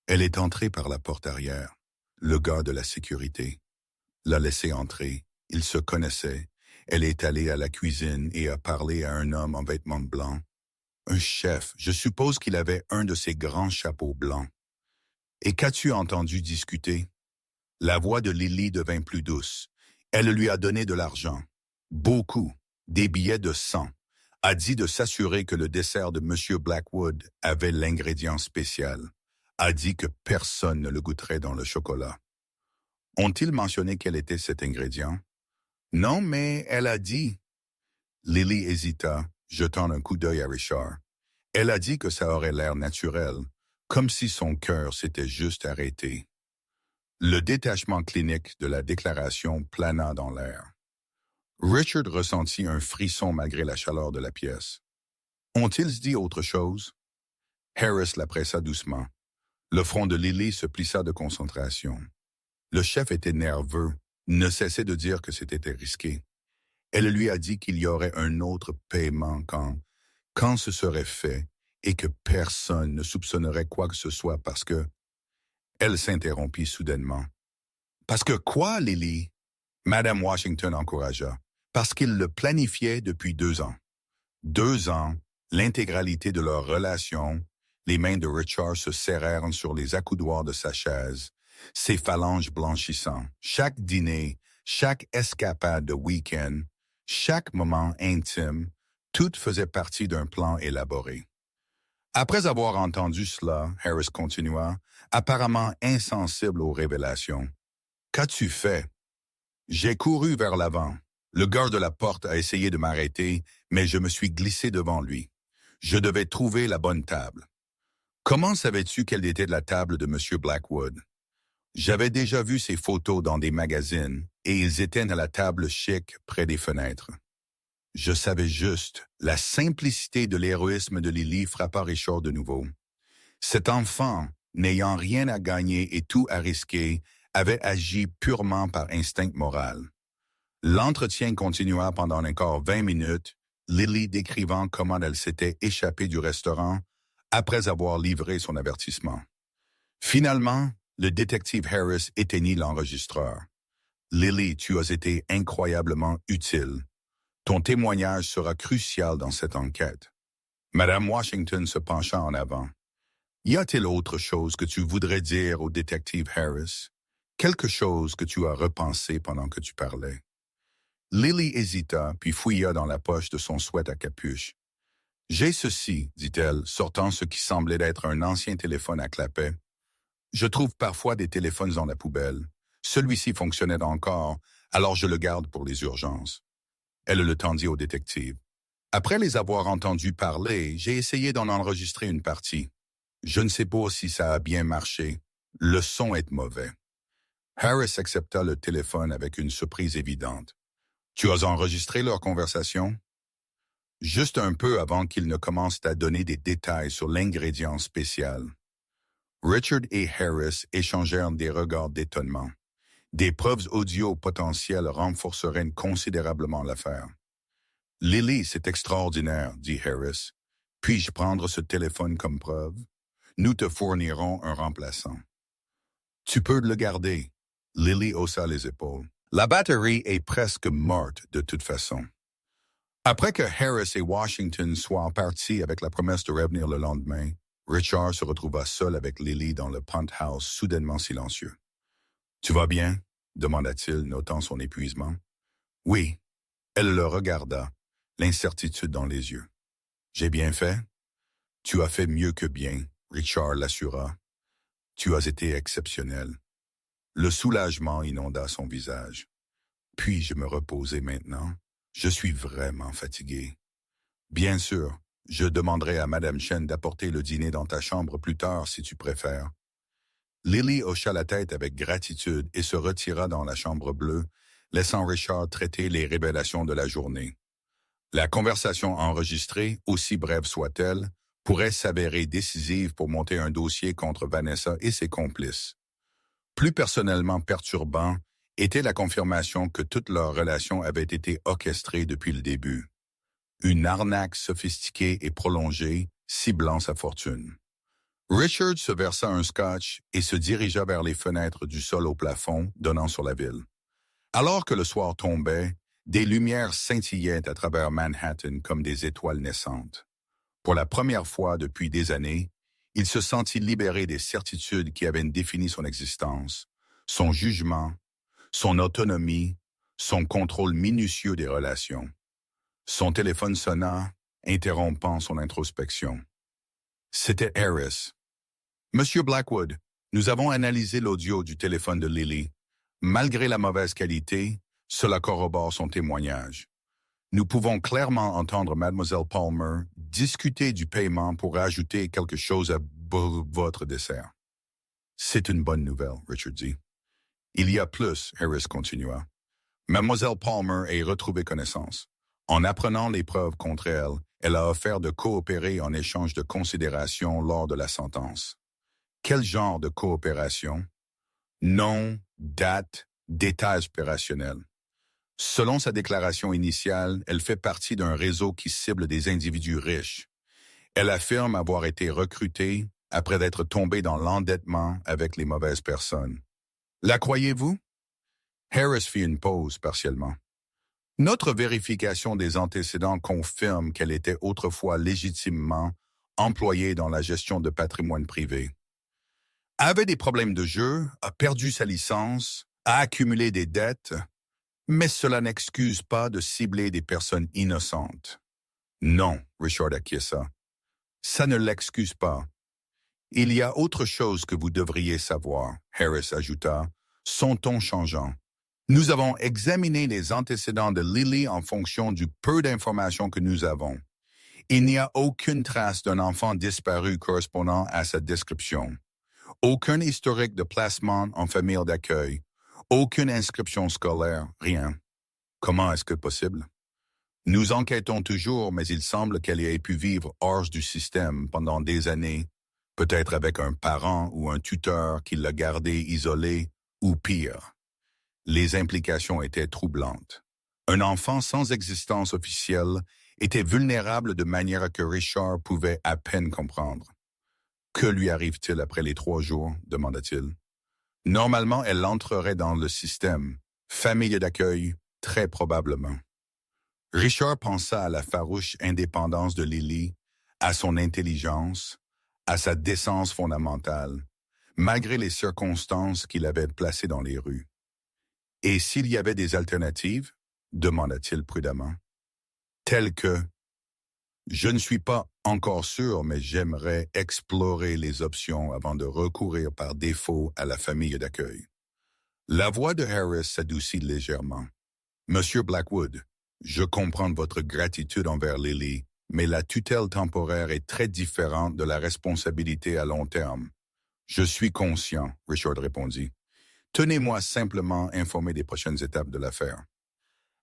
Elle est entrée par la porte arrière. Le gars de la sécurité l'a laissé entrer. Ils se connaissaient. Elle est allée à la cuisine et a parlé à un homme en vêtements blancs. Un chef, je suppose qu'il avait un de ces grands chapeaux blancs. Et qu'as-tu entendu discuter? La voix de Lily devint plus douce. Elle lui a donné de l'argent. Beaucoup. Des billets de 100. A dit de s'assurer que le dessert de M. Blackwood avait l'ingrédient spécial. A dit que personne ne le goûterait dans le chocolat. Ont-ils mentionné quel était cet ingrédient? Non, mais elle a dit. Lily hésita, jetant un coup d'œil à Richard. Elle a dit que ça aurait l'air naturel, comme si son cœur s'était juste arrêté. Le détachement clinique de la déclaration plana dans l'air. Richard ressentit un frisson malgré la chaleur de la pièce. Ont-ils dit autre chose? Harris la pressa doucement. Le front de Lily se plissa de concentration. Le chef était nerveux, ne cessait de dire que c'était risqué. Elle lui a dit qu'il y aurait un autre paiement quand ce serait fait et que personne ne soupçonnerait quoi que ce soit parce que... Elle s'interrompit soudainement. Parce que quoi, Lily? Madame Washington encouragea. Parce qu'il le planifiait depuis 2 ans. 2 ans, l'intégralité de leur relation, les mains de Richard se serrèrent sur les accoudoirs de sa chaise, ses phalanges blanchissant. Chaque dîner, chaque escapade de week-end, chaque moment intime, tout faisait partie d'un plan élaboré. Après avoir entendu cela, Harris continua, apparemment insensible aux révélations. « Qu'as-tu fait? » J'ai couru vers l'avant. Le garde de la porte a essayé de m'arrêter, mais je me suis glissé devant lui. Je devais trouver la bonne table. Comment savais-tu quelle était la table de M. Blackwood? J'avais déjà vu ces photos dans des magazines, et ils étaient à la table chic près des fenêtres. Je savais juste, la simplicité de l'héroïsme de Lily frappa Richard de nouveau. Cet enfant, n'ayant rien à gagner et tout à risquer, avait agi purement par instinct moral. L'entretien continua pendant encore 20 minutes, Lily décrivant comment elle s'était échappée du restaurant après avoir livré son avertissement. Finalement, le détective Harris éteignit l'enregistreur. « Lily, tu as été incroyablement utile. Ton témoignage sera crucial dans cette enquête. » Madame Washington se pencha en avant. « Y a-t-il autre chose que tu voudrais dire au détective Harris? Quelque chose que tu as repensé pendant que tu parlais? » Lily hésita, puis fouilla dans la poche de son sweat à capuche. « J'ai ceci, dit-elle, sortant ce qui semblait être un ancien téléphone à clapet. Je trouve parfois des téléphones dans la poubelle. Celui-ci fonctionnait encore, alors je le garde pour les urgences. » Elle le tendit au détective. « Après les avoir entendus parler, j'ai essayé d'en enregistrer une partie. Je ne sais pas si ça a bien marché. Le son est mauvais. » Harris accepta le téléphone avec une surprise évidente. « Tu as enregistré leur conversation? » Juste un peu avant qu'ils ne commencent à donner des détails sur l'ingrédient spécial. Richard et Harris échangèrent des regards d'étonnement. Des preuves audio potentielles renforceraient considérablement l'affaire. « Lily, c'est extraordinaire, » dit Harris. « Puis-je prendre ce téléphone comme preuve? Nous te fournirons un remplaçant. »« Tu peux le garder. » Lily haussa les épaules. « La batterie est presque morte de toute façon. » Après que Harris et Washington soient partis avec la promesse de revenir le lendemain, Richard se retrouva seul avec Lily dans le penthouse soudainement silencieux. « Tu vas bien? » demanda-t-il, notant son épuisement. « Oui. » Elle le regarda, l'incertitude dans les yeux. « J'ai bien fait? »« Tu as fait mieux que bien, » Richard l'assura. Tu as été exceptionnel. Le soulagement inonda son visage. Puis-je me reposer maintenant? Je suis vraiment fatigué. Bien sûr, je demanderai à Madame Chen d'apporter le dîner dans ta chambre plus tard si tu préfères. Lily hocha la tête avec gratitude et se retira dans la chambre bleue, laissant Richard traiter les révélations de la journée. La conversation enregistrée, aussi brève soit-elle, pourrait s'avérer décisive pour monter un dossier contre Vanessa et ses complices. Plus personnellement perturbant était la confirmation que toute leur relation avait été orchestrée depuis le début. Une arnaque sophistiquée et prolongée, ciblant sa fortune. Richard se versa un scotch et se dirigea vers les fenêtres du sol au plafond, donnant sur la ville. Alors que le soir tombait, des lumières scintillaient à travers Manhattan comme des étoiles naissantes. Pour la première fois depuis des années, il se sentit libéré des certitudes qui avaient défini son existence, son jugement, son autonomie, son contrôle minutieux des relations. Son téléphone sonna, interrompant son introspection. C'était Harris. Monsieur Blackwood, nous avons analysé l'audio du téléphone de Lily. Malgré la mauvaise qualité, cela corrobore son témoignage. Nous pouvons clairement entendre Mademoiselle Palmer discuter du paiement pour ajouter quelque chose à votre dessert. C'est une bonne nouvelle, Richard dit. Il y a plus, Harris continua. Mademoiselle Palmer a retrouvé connaissance. En apprenant les preuves contre elle, elle a offert de coopérer en échange de considération lors de la sentence. Quel genre de coopération? Nom, date, détails opérationnels. Selon sa déclaration initiale, elle fait partie d'un réseau qui cible des individus riches. Elle affirme avoir été recrutée après d'être tombée dans l'endettement avec les mauvaises personnes. La croyez-vous? Harris fit une pause partiellement. Notre vérification des antécédents confirme qu'elle était autrefois légitimement employée dans la gestion de patrimoine privé. Avait des problèmes de jeu, a perdu sa licence, a accumulé des dettes, mais cela n'excuse pas de cibler des personnes innocentes. Non, Richard acquiesça. Ça ne l'excuse pas. Il y a autre chose que vous devriez savoir, Harris ajouta, son ton changeant. Nous avons examiné les antécédents de Lily en fonction du peu d'informations que nous avons. Il n'y a aucune trace d'un enfant disparu correspondant à cette description. Aucun historique de placement en famille d'accueil. Aucune inscription scolaire, rien. Comment est-ce que possible? Nous enquêtons toujours, mais il semble qu'elle ait pu vivre hors du système pendant des années, peut-être avec un parent ou un tuteur qui l'a gardée isolée, ou pire. Les implications étaient troublantes. Un enfant sans existence officielle était vulnérable de manière que Richard pouvait à peine comprendre. Que lui arrive-t-il après les 3 jours? Demanda-t-il. Normalement, elle entrerait dans le système. Famille d'accueil, très probablement. Richard pensa à la farouche indépendance de Lily, à son intelligence, à sa décence fondamentale, malgré les circonstances qui l'avaient placée dans les rues. Et s'il y avait des alternatives? Demanda-t-il prudemment. Telles que... Je ne suis pas encore sûr, mais j'aimerais explorer les options avant de recourir par défaut à la famille d'accueil. La voix de Harris s'adoucit légèrement. Monsieur Blackwood, je comprends votre gratitude envers Lily, mais la tutelle temporaire est très différente de la responsabilité à long terme. Je suis conscient, Richard répondit. Tenez-moi simplement informé des prochaines étapes de l'affaire.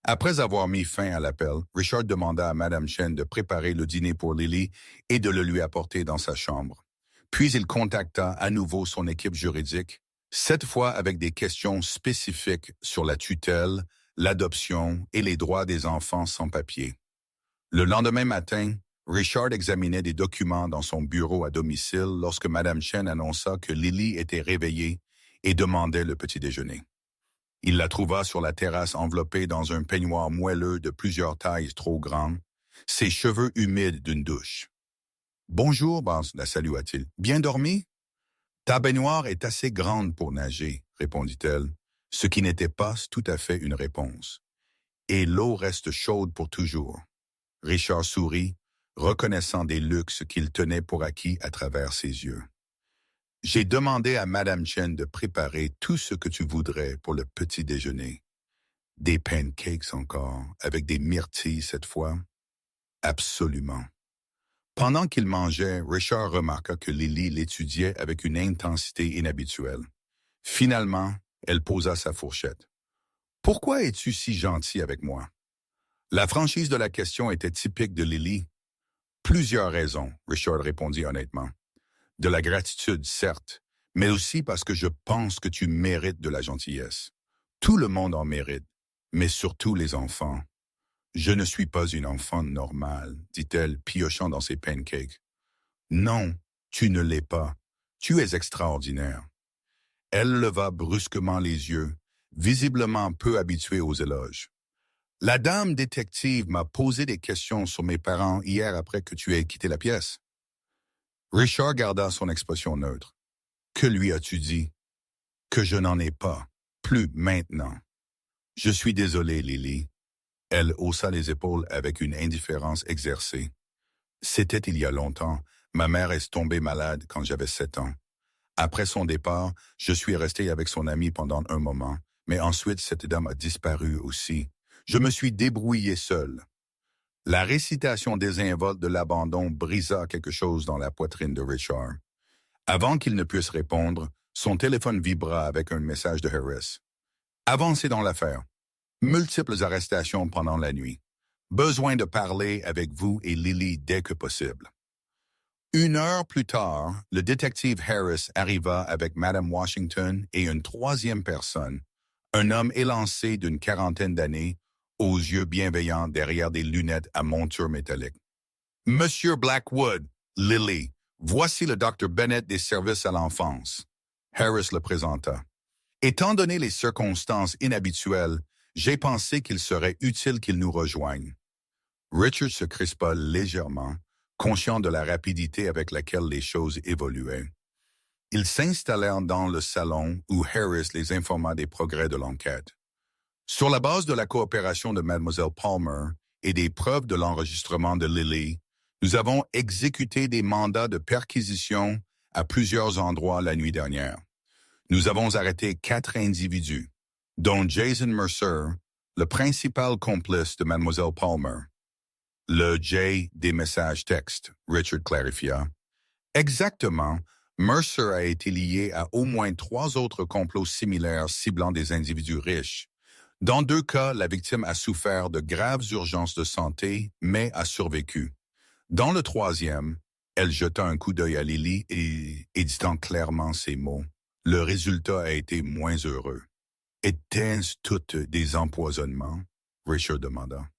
Après avoir mis fin à l'appel, Richard demanda à Madame Chen de préparer le dîner pour Lily et de le lui apporter dans sa chambre. Puis il contacta à nouveau son équipe juridique, cette fois avec des questions spécifiques sur la tutelle, l'adoption et les droits des enfants sans papier. Le lendemain matin, Richard examinait des documents dans son bureau à domicile lorsque Madame Chen annonça que Lily était réveillée et demandait le petit déjeuner. Il la trouva sur la terrasse enveloppée dans un peignoir moelleux de plusieurs tailles trop grandes, ses cheveux humides d'une douche. « Bonjour, Bance, la salua-t-il. Bien dormi? »« Ta baignoire est assez grande pour nager, » répondit-elle, ce qui n'était pas tout à fait une réponse. « Et l'eau reste chaude pour toujours. » Richard sourit, reconnaissant des luxes qu'il tenait pour acquis à travers ses yeux. « J'ai demandé à Madame Chen de préparer tout ce que tu voudrais pour le petit déjeuner. Des pancakes encore, avec des myrtilles cette fois? Absolument. Pendant qu'il mangeait, Richard remarqua que Lily l'étudiait avec une intensité inhabituelle. Finalement, elle posa sa fourchette. Pourquoi es-tu si gentil avec moi? La franchise de la question était typique de Lily. Plusieurs raisons, Richard répondit honnêtement. De la gratitude, certes, mais aussi parce que je pense que tu mérites de la gentillesse. Tout le monde en mérite, mais surtout les enfants. Je ne suis pas une enfant normale, dit-elle, piochant dans ses pancakes. Non, tu ne l'es pas. Tu es extraordinaire. Elle leva brusquement les yeux, visiblement peu habituée aux éloges. La dame détective m'a posé des questions sur mes parents hier après que tu aies quitté la pièce. Richard garda son expression neutre. Que lui as-tu dit? Que je n'en ai pas. Plus maintenant. Je suis désolé, Lily. Elle haussa les épaules avec une indifférence exercée. C'était il y a longtemps. Ma mère est tombée malade quand j'avais 7 ans. Après son départ, je suis resté avec son ami pendant un moment, mais ensuite cette dame a disparu aussi. Je me suis débrouillé seul. La récitation désinvolte de l'abandon brisa quelque chose dans la poitrine de Richard. Avant qu'il ne puisse répondre, son téléphone vibra avec un message de Harris. Avancez dans l'affaire. Multiples arrestations pendant la nuit. Besoin de parler avec vous et Lily dès que possible. 1 heure plus tard, le détective Harris arriva avec Madame Washington et une troisième personne, un homme élancé d'une quarantaine d'années, aux yeux bienveillants derrière des lunettes à monture métallique. Monsieur Blackwood, Lily, voici le Dr. Bennett des services à l'enfance. Harris le présenta. Étant donné les circonstances inhabituelles, j'ai pensé qu'il serait utile qu'il nous rejoigne. Richard se crispa légèrement, conscient de la rapidité avec laquelle les choses évoluaient. Ils s'installèrent dans le salon où Harris les informa des progrès de l'enquête. Sur la base de la coopération de Mademoiselle Palmer et des preuves de l'enregistrement de Lily, nous avons exécuté des mandats de perquisition à plusieurs endroits la nuit dernière. Nous avons arrêté 4 individus, dont Jason Mercer, le principal complice de Mademoiselle Palmer. Le J des messages textes, Richard clarifia. Exactement, Mercer a été lié à au moins 3 autres complots similaires ciblant des individus riches. Dans 2 cas, la victime a souffert de graves urgences de santé, mais a survécu. Dans le 3e, elle jeta un coup d'œil à Lily et, éditant clairement ces mots, le résultat a été moins heureux. Étaient-ce toutes des empoisonnements? Richard demanda.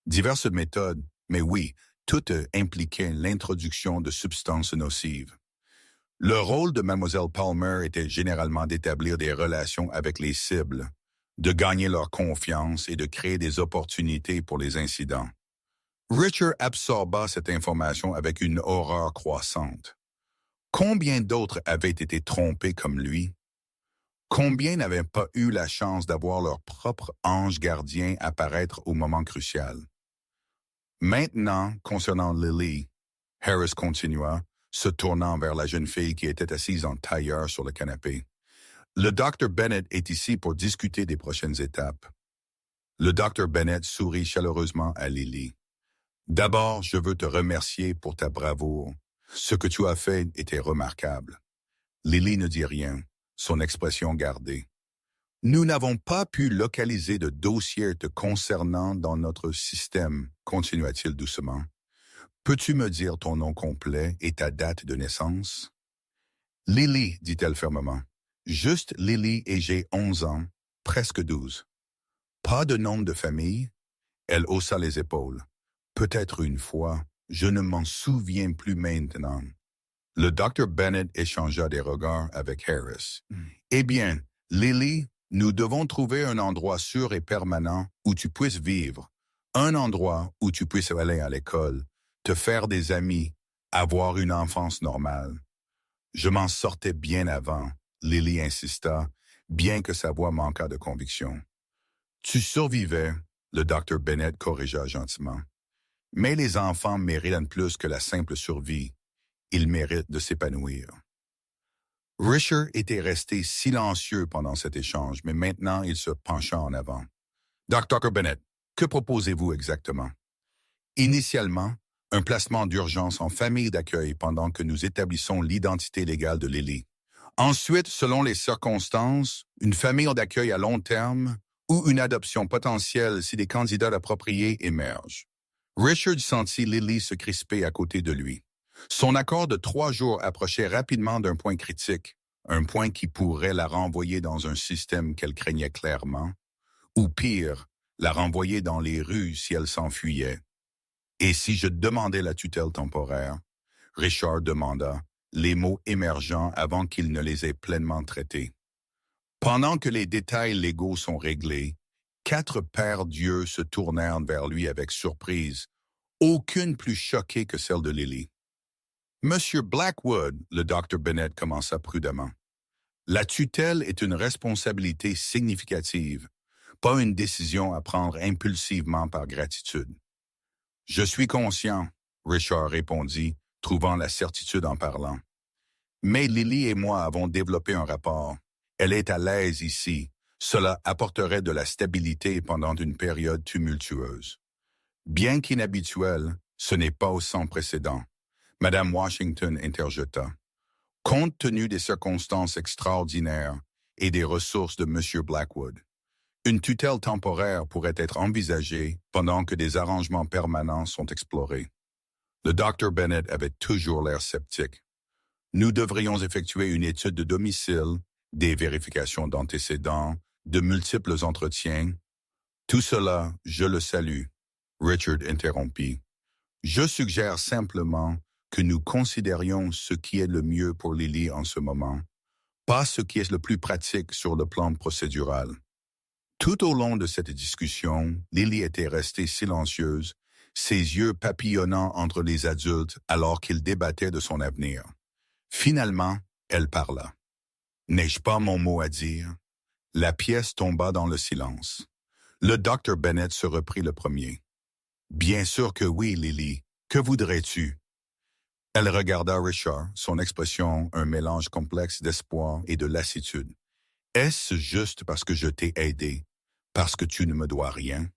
Diverses méthodes, mais oui, toutes impliquaient l'introduction de substances nocives. Le rôle de Mademoiselle Palmer était généralement d'établir des relations avec les cibles, de gagner leur confiance et de créer des opportunités pour les incidents. Richard absorba cette information avec une horreur croissante. Combien d'autres avaient été trompés comme lui? Combien n'avaient pas eu la chance d'avoir leur propre ange gardien apparaître au moment crucial? Maintenant, concernant Lily, Harris continua, se tournant vers la jeune fille qui était assise en tailleur sur le canapé. Le Dr. Bennett est ici pour discuter des prochaines étapes. Le Dr. Bennett sourit chaleureusement à Lily. D'abord, je veux te remercier pour ta bravoure. Ce que tu as fait était remarquable. Lily ne dit rien, son expression gardée. Nous n'avons pas pu localiser de dossier te concernant dans notre système, continua-t-il doucement. Peux-tu me dire ton nom complet et ta date de naissance? Lily, dit-elle fermement. Juste Lily et j'ai 11 ans, presque 12. Pas de nom de famille? Elle haussa les épaules. Peut-être une fois, je ne m'en souviens plus maintenant. Le Dr. Bennett échangea des regards avec Harris. Eh bien, Lily, nous devons trouver un endroit sûr et permanent où tu puisses vivre, un endroit où tu puisses aller à l'école, te faire des amis, avoir une enfance normale. Je m'en sortais bien avant, Lily insista, bien que sa voix manquât de conviction. Tu survivais, le Dr. Bennett corrigea gentiment. Mais les enfants méritent plus que la simple survie. Ils méritent de s'épanouir. Richard était resté silencieux pendant cet échange, mais maintenant il se pencha en avant. Dr. Bennett, que proposez-vous exactement? Initialement, un placement d'urgence en famille d'accueil pendant que nous établissons l'identité légale de Lily. Ensuite, selon les circonstances, une famille d'accueil à long terme ou une adoption potentielle si des candidats appropriés émergent. Richard sentit Lily se crisper à côté de lui. Son accord de 3 jours approchait rapidement d'un point critique, un point qui pourrait la renvoyer dans un système qu'elle craignait clairement, ou pire, la renvoyer dans les rues si elle s'enfuyait. Et si je demandais la tutelle temporaire? Richard demanda, les mots émergeant avant qu'il ne les ait pleinement traités. Pendant que les détails légaux sont réglés, 4 pères d'yeux se tournèrent vers lui avec surprise, aucune plus choquée que celle de Lily. Monsieur Blackwood, le Dr. Bennett commença prudemment. La tutelle est une responsabilité significative, pas une décision à prendre impulsivement par gratitude. Je suis conscient, Richard répondit, trouvant la certitude en parlant. Mais Lily et moi avons développé un rapport. Elle est à l'aise ici. Cela apporterait de la stabilité pendant une période tumultueuse. Bien qu'inhabituel, ce n'est pas sans précédent. Madame Washington interjeta. Compte tenu des circonstances extraordinaires et des ressources de M. Blackwood, une tutelle temporaire pourrait être envisagée pendant que des arrangements permanents sont explorés. Le Dr. Bennett avait toujours l'air sceptique. Nous devrions effectuer une étude de domicile, des vérifications d'antécédents, de multiples entretiens. Tout cela, je le salue. Richard interrompit. Je suggère simplement que nous considérions ce qui est le mieux pour Lily en ce moment, pas ce qui est le plus pratique sur le plan procédural. Tout au long de cette discussion, Lily était restée silencieuse, ses yeux papillonnant entre les adultes alors qu'ils débattaient de son avenir. Finalement, elle parla. « N'ai-je pas mon mot à dire? » La pièce tomba dans le silence. Le Dr. Bennett se reprit le premier. « Bien sûr que oui, Lily. Que voudrais-tu? » Elle regarda Richard, son expression un mélange complexe d'espoir et de lassitude. « Est-ce juste parce que je t'ai aidé, parce que tu ne me dois rien? »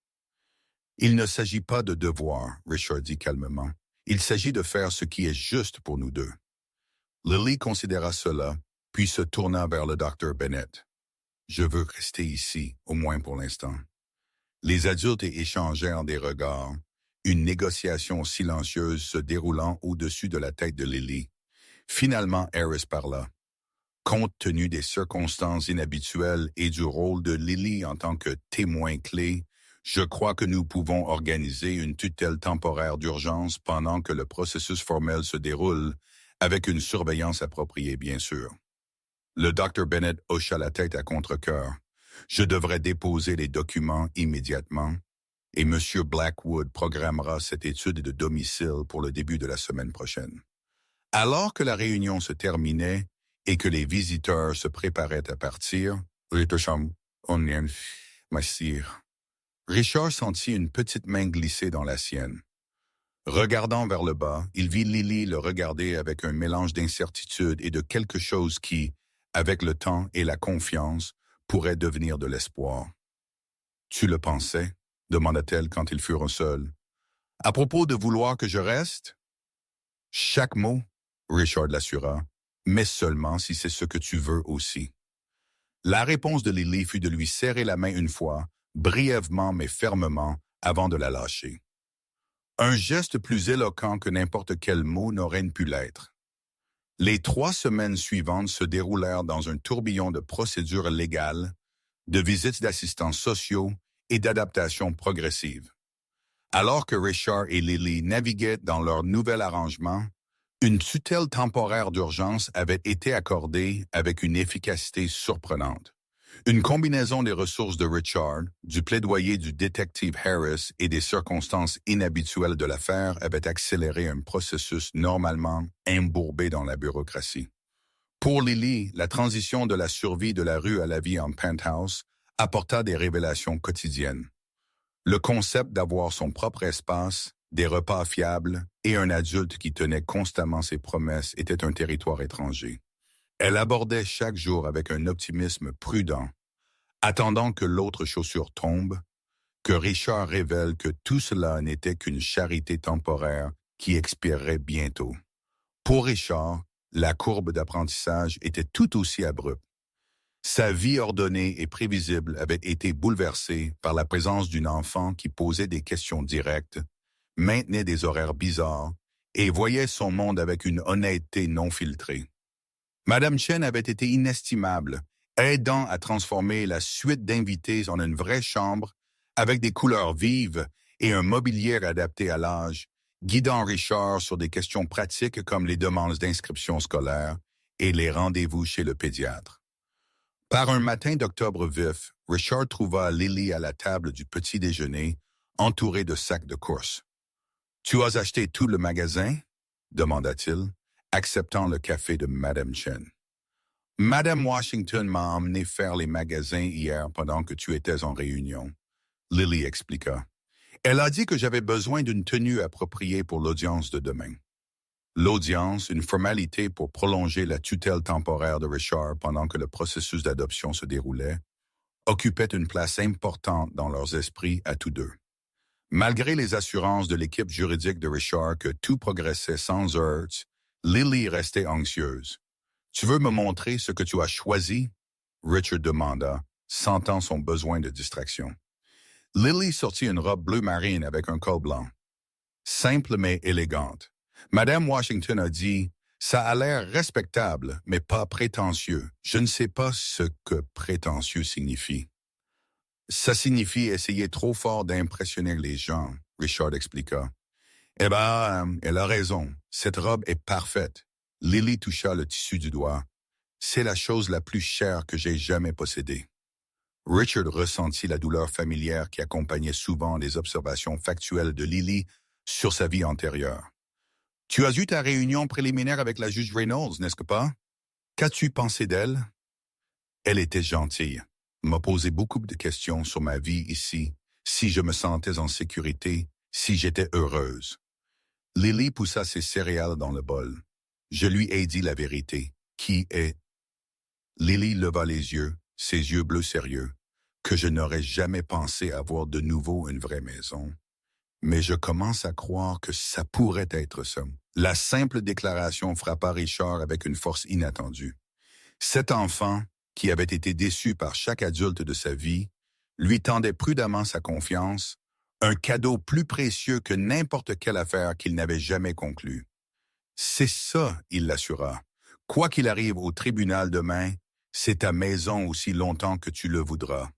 « Il ne s'agit pas de devoir, » Richard dit calmement. « Il s'agit de faire ce qui est juste pour nous deux. » Lily considéra cela, puis se tourna vers le Dr. Bennett. « Je veux rester ici, au moins pour l'instant. » Les adultes échangèrent des regards, une négociation silencieuse se déroulant au-dessus de la tête de Lily. Finalement, Harris parla. « Compte tenu des circonstances inhabituelles et du rôle de Lily en tant que témoin clé, je crois que nous pouvons organiser une tutelle temporaire d'urgence pendant que le processus formel se déroule, avec une surveillance appropriée, bien sûr. » Le Dr. Bennett hocha la tête à contre-cœur. « Je devrais déposer les documents immédiatement, et M. Blackwood programmera cette étude de domicile pour le début de la semaine prochaine. » Alors que la réunion se terminait et que les visiteurs se préparaient à partir, Richard sentit une petite main glisser dans la sienne. Regardant vers le bas, il vit Lily le regarder avec un mélange d'incertitude et de quelque chose qui, avec le temps et la confiance, pourrait devenir de l'espoir. « Tu le pensais? » demanda-t-elle quand ils furent seuls. « À propos de vouloir que je reste? » « Chaque mot, » Richard l'assura, « mais seulement si c'est ce que tu veux aussi. » La réponse de Lily fut de lui serrer la main une fois, brièvement mais fermement, avant de la lâcher. Un geste plus éloquent que n'importe quel mot n'aurait pu l'être. Les 3 semaines suivantes se déroulèrent dans un tourbillon de procédures légales, de visites d'assistants sociaux et d'adaptations progressives. Alors que Richard et Lily naviguaient dans leur nouvel arrangement, une tutelle temporaire d'urgence avait été accordée avec une efficacité surprenante. Une combinaison des ressources de Richard, du plaidoyer du détective Harris et des circonstances inhabituelles de l'affaire avait accéléré un processus normalement embourbé dans la bureaucratie. Pour Lily, la transition de la survie de la rue à la vie en penthouse apporta des révélations quotidiennes. Le concept d'avoir son propre espace, des repas fiables et un adulte qui tenait constamment ses promesses était un territoire étranger. Elle abordait chaque jour avec un optimisme prudent, attendant que l'autre chaussure tombe, que Richard révèle que tout cela n'était qu'une charité temporaire qui expirerait bientôt. Pour Richard, la courbe d'apprentissage était tout aussi abrupte. Sa vie ordonnée et prévisible avait été bouleversée par la présence d'une enfant qui posait des questions directes, maintenait des horaires bizarres et voyait son monde avec une honnêteté non filtrée. Madame Chen avait été inestimable, aidant à transformer la suite d'invités en une vraie chambre avec des couleurs vives et un mobilier adapté à l'âge, guidant Richard sur des questions pratiques comme les demandes d'inscription scolaire et les rendez-vous chez le pédiatre. Par un matin d'octobre vif, Richard trouva Lily à la table du petit déjeuner, entourée de sacs de course. « Tu as acheté tout le magasin? » demanda-t-il, acceptant le café de Madame Chen. « Madame Washington m'a emmené faire les magasins hier pendant que tu étais en réunion. » Lily expliqua. « Elle a dit que j'avais besoin d'une tenue appropriée pour l'audience de demain. » L'audience, une formalité pour prolonger la tutelle temporaire de Richard pendant que le processus d'adoption se déroulait, occupait une place importante dans leurs esprits à tous deux. Malgré les assurances de l'équipe juridique de Richard que tout progressait sans heurts, Lily restait anxieuse. « Tu veux me montrer ce que tu as choisi? » Richard demanda, sentant son besoin de distraction. Lily sortit une robe bleu marine avec un col blanc. Simple mais élégante. Madame Washington a dit « Ça a l'air respectable, mais pas prétentieux. Je ne sais pas ce que prétentieux signifie. » « Ça signifie essayer trop fort d'impressionner les gens, » Richard expliqua. « Eh ben, elle a raison. Cette robe est parfaite. » Lily toucha le tissu du doigt. « C'est la chose la plus chère que j'ai jamais possédée. » Richard ressentit la douleur familière qui accompagnait souvent les observations factuelles de Lily sur sa vie antérieure. « Tu as eu ta réunion préliminaire avec la juge Reynolds, n'est-ce pas? Qu'as-tu pensé d'elle? » Elle était gentille, m'a posé beaucoup de questions sur ma vie ici, si je me sentais en sécurité, si j'étais heureuse. Lily poussa ses céréales dans le bol. Je lui ai dit la vérité. Qui est? Lily leva les yeux, ses yeux bleus sérieux, que je n'aurais jamais pensé avoir de nouveau une vraie maison. Mais je commence à croire que ça pourrait être ça. La simple déclaration frappa Richard avec une force inattendue. Cet enfant, qui avait été déçu par chaque adulte de sa vie, lui tendait prudemment sa confiance, un cadeau plus précieux que n'importe quelle affaire qu'il n'avait jamais conclue. C'est ça, il l'assura. Quoi qu'il arrive au tribunal demain, c'est ta maison aussi longtemps que tu le voudras.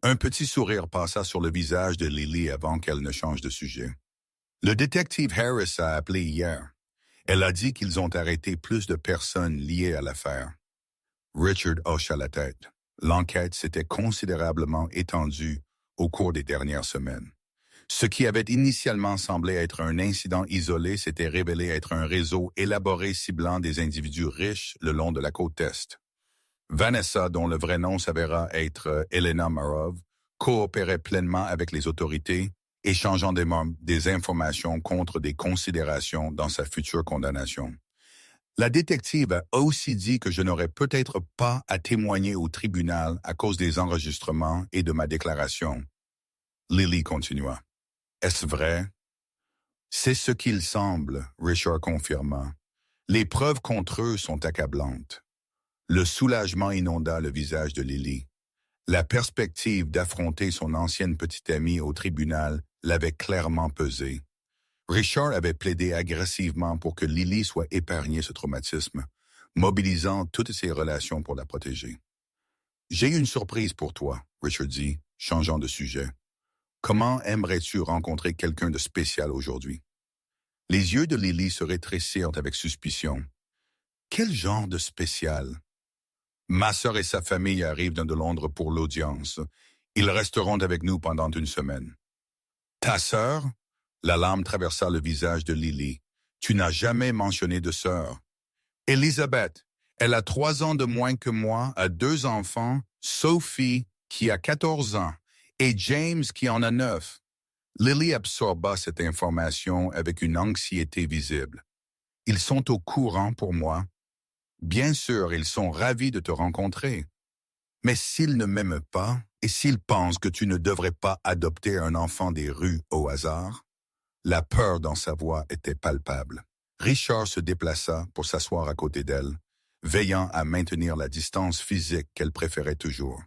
Un petit sourire passa sur le visage de Lily avant qu'elle ne change de sujet. Le détective Harris a appelé hier. Elle a dit qu'ils ont arrêté plus de personnes liées à l'affaire. Richard hocha la tête. L'enquête s'était considérablement étendue au cours des dernières semaines. Ce qui avait initialement semblé être un incident isolé s'était révélé être un réseau élaboré ciblant des individus riches le long de la côte Est. Vanessa, dont le vrai nom s'avéra être Elena Marov, coopérait pleinement avec les autorités, échangeant des informations contre des considérations dans sa future condamnation. La détective a aussi dit que je n'aurais peut-être pas à témoigner au tribunal à cause des enregistrements et de ma déclaration. Lily continua. Est-ce vrai? C'est ce qu'il semble, Richard confirma. Les preuves contre eux sont accablantes. Le soulagement inonda le visage de Lily. La perspective d'affronter son ancienne petite amie au tribunal l'avait clairement pesé. Richard avait plaidé agressivement pour que Lily soit épargnée ce traumatisme, mobilisant toutes ses relations pour la protéger. « J'ai une surprise pour toi, » Richard dit, changeant de sujet. « Comment aimerais-tu rencontrer quelqu'un de spécial aujourd'hui? » Les yeux de Lily se rétrécirent avec suspicion. « Quel genre de spécial? » « Ma sœur et sa famille arrivent de Londres pour l'audience. Ils resteront avec nous pendant une semaine. »« Ta sœur? » La larme traversa le visage de Lily. « Tu n'as jamais mentionné de sœur. »« Elizabeth, elle a 3 ans de moins que moi, a 2 enfants, Sophie, qui a 14 ans, et James, qui en a 9. » Lily absorba cette information avec une anxiété visible. « Ils sont au courant pour moi. » Bien sûr, ils sont ravis de te rencontrer. Mais s'ils ne m'aiment pas, et s'ils pensent que tu ne devrais pas adopter un enfant des rues au hasard, la peur dans sa voix était palpable. Richard se déplaça pour s'asseoir à côté d'elle, veillant à maintenir la distance physique qu'elle préférait toujours.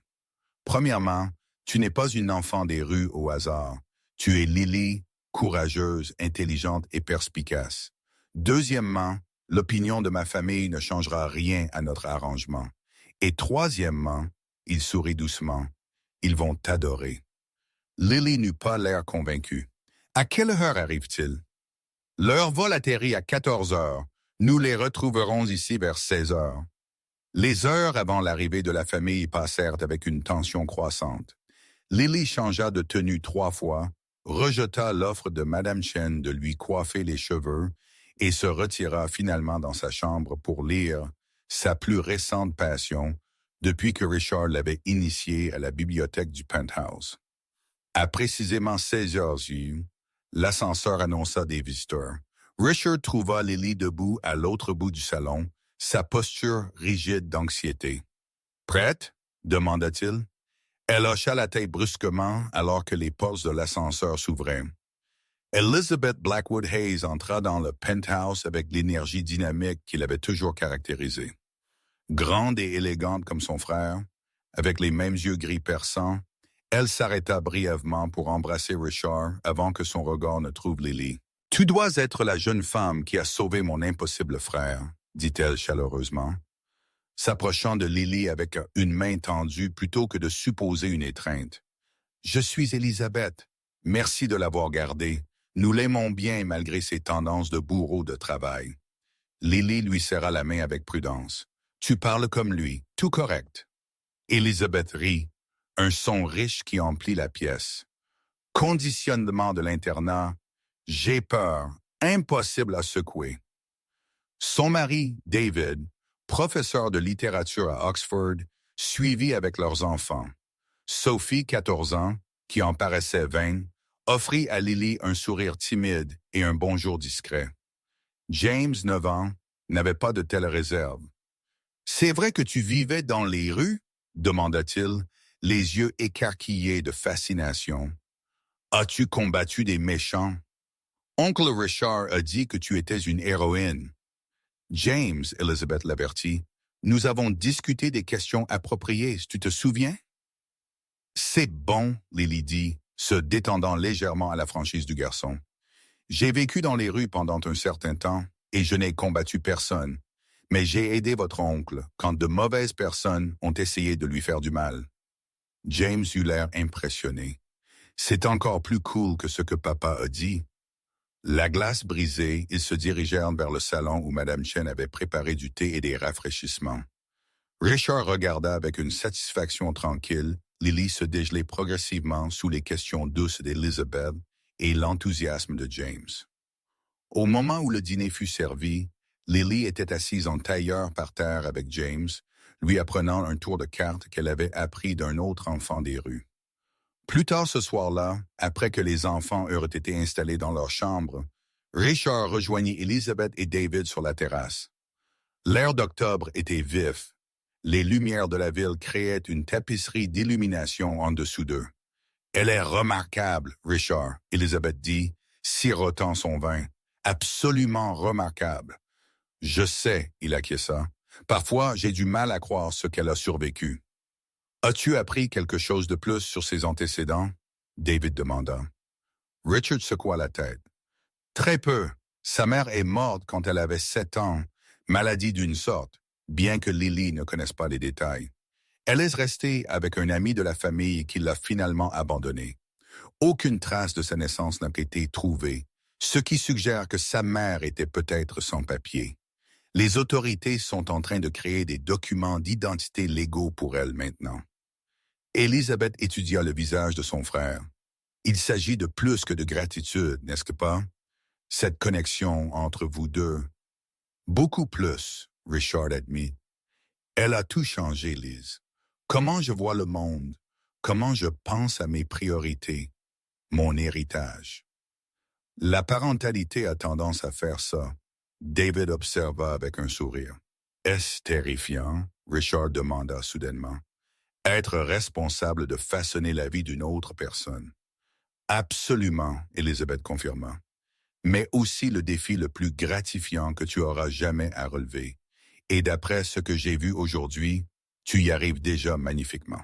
Premièrement, tu n'es pas une enfant des rues au hasard. Tu es Lily, courageuse, intelligente et perspicace. Deuxièmement, l'opinion de ma famille ne changera rien à notre arrangement. Et troisièmement, il sourit doucement, ils vont t'adorer. Lily n'eut pas l'air convaincue. À quelle heure arrive-t-il? Leur vol atterrit à 14 heures. Nous les retrouverons ici vers 16 heures. Les heures avant l'arrivée de la famille passèrent avec une tension croissante. Lily changea de tenue 3 fois, rejeta l'offre de Madame Chen de lui coiffer les cheveux et se retira finalement dans sa chambre pour lire sa plus récente passion depuis que Richard l'avait initiée à la bibliothèque du penthouse. À précisément 16 heures, l'ascenseur annonça des visiteurs. Richard trouva Lily debout à l'autre bout du salon, sa posture rigide d'anxiété. « Prête? » demanda-t-il. Elle hocha la tête brusquement alors que les portes de l'ascenseur s'ouvraient. Elizabeth Blackwood Hayes entra dans le penthouse avec l'énergie dynamique qui l'avait toujours caractérisée. Grande et élégante comme son frère, avec les mêmes yeux gris perçants, elle s'arrêta brièvement pour embrasser Richard avant que son regard ne trouve Lily. « Tu dois être la jeune femme qui a sauvé mon impossible frère, » dit-elle chaleureusement, s'approchant de Lily avec une main tendue plutôt que de supposer une étreinte. « Je suis Elisabeth. Merci de l'avoir gardée. Nous l'aimons bien malgré ses tendances de bourreau de travail. » Lily lui serra la main avec prudence. « Tu parles comme lui, tout correct. » Elisabeth rit, un son riche qui emplit la pièce. « Conditionnement de l'internat. J'ai peur, impossible à secouer. » Son mari, David, professeur de littérature à Oxford, suivit avec leurs enfants. Sophie, 14 ans, qui en paraissait 20, offrit à Lily un sourire timide et un bonjour discret. James, 9 ans, n'avait pas de telle réserve. « C'est vrai que tu vivais dans les rues? » demanda-t-il, les yeux écarquillés de fascination. « As-tu combattu des méchants? Oncle Richard a dit que tu étais une héroïne. » James, Elizabeth l'avertit, nous avons discuté des questions appropriées, tu te souviens? C'est bon, Lily dit, se détendant légèrement à la franchise du garçon. J'ai vécu dans les rues pendant un certain temps et je n'ai combattu personne, mais j'ai aidé votre oncle quand de mauvaises personnes ont essayé de lui faire du mal. James eut l'air impressionné. C'est encore plus cool que ce que papa a dit. La glace brisée, ils se dirigèrent vers le salon où Madame Chen avait préparé du thé et des rafraîchissements. Richard regarda avec une satisfaction tranquille Lily se dégeler progressivement sous les questions douces d'Elizabeth et l'enthousiasme de James. Au moment où le dîner fut servi, Lily était assise en tailleur par terre avec James, lui apprenant un tour de cartes qu'elle avait appris d'un autre enfant des rues. Plus tard ce soir-là, après que les enfants eurent été installés dans leur chambre, Richard rejoignit Elizabeth et David sur la terrasse. L'air d'octobre était vif. Les lumières de la ville créaient une tapisserie d'illumination en dessous d'eux. « Elle est remarquable, Richard, » Elizabeth dit, sirotant son vin. « Absolument remarquable. »« Je sais, » il acquiesça. « Parfois, j'ai du mal à croire ce qu'elle a survécu. » « As-tu appris quelque chose de plus sur ses antécédents? » David demanda. Richard secoua la tête. « Très peu. Sa mère est morte quand elle avait 7 ans, maladie d'une sorte, bien que Lily ne connaisse pas les détails. Elle est restée avec un ami de la famille qui l'a finalement abandonnée. Aucune trace de sa naissance n'a été trouvée, ce qui suggère que sa mère était peut-être sans papier. Les autorités sont en train de créer des documents d'identité légaux pour elle maintenant. » Elizabeth étudia le visage de son frère. Il s'agit de plus que de gratitude, n'est-ce pas? Cette connexion entre vous deux. Beaucoup plus, Richard admit. Elle a tout changé, Liz. Comment je vois le monde, comment je pense à mes priorités, mon héritage. La parentalité a tendance à faire ça, David observa avec un sourire. Est-ce terrifiant? Richard demanda soudainement. Être responsable de façonner la vie d'une autre personne. Absolument, Elizabeth confirma. Mais aussi le défi le plus gratifiant que tu auras jamais à relever. Et d'après ce que j'ai vu aujourd'hui, tu y arrives déjà magnifiquement.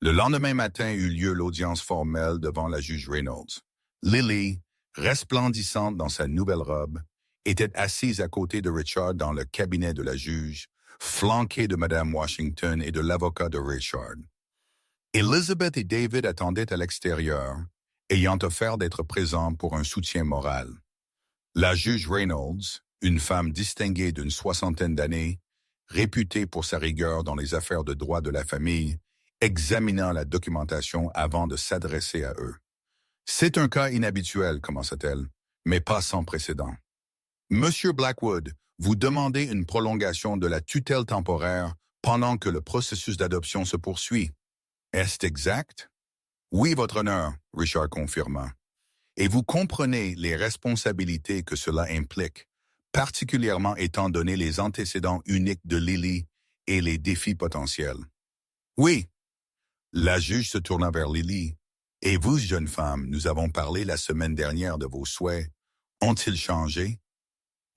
Le lendemain matin eut lieu l'audience formelle devant la juge Reynolds. Lily, resplendissante dans sa nouvelle robe, était assise à côté de Richard dans le cabinet de la juge, flanquée de Madame Washington et de l'avocat de Richard. Elizabeth et David attendaient à l'extérieur, ayant offert d'être présents pour un soutien moral. La juge Reynolds, une femme distinguée d'une 60aine d'années, réputée pour sa rigueur dans les affaires de droit de la famille, examina la documentation avant de s'adresser à eux. C'est un cas inhabituel, commença-t-elle, mais pas sans précédent. Monsieur Blackwood, vous demandez une prolongation de la tutelle temporaire pendant que le processus d'adoption se poursuit. Est-ce exact? Oui, Votre Honneur, Richard confirma. Et vous comprenez les responsabilités que cela implique, particulièrement étant donné les antécédents uniques de Lily et les défis potentiels. Oui. La juge se tourna vers Lily. Et vous, jeune femme, nous avons parlé la semaine dernière de vos souhaits. Ont-ils changé?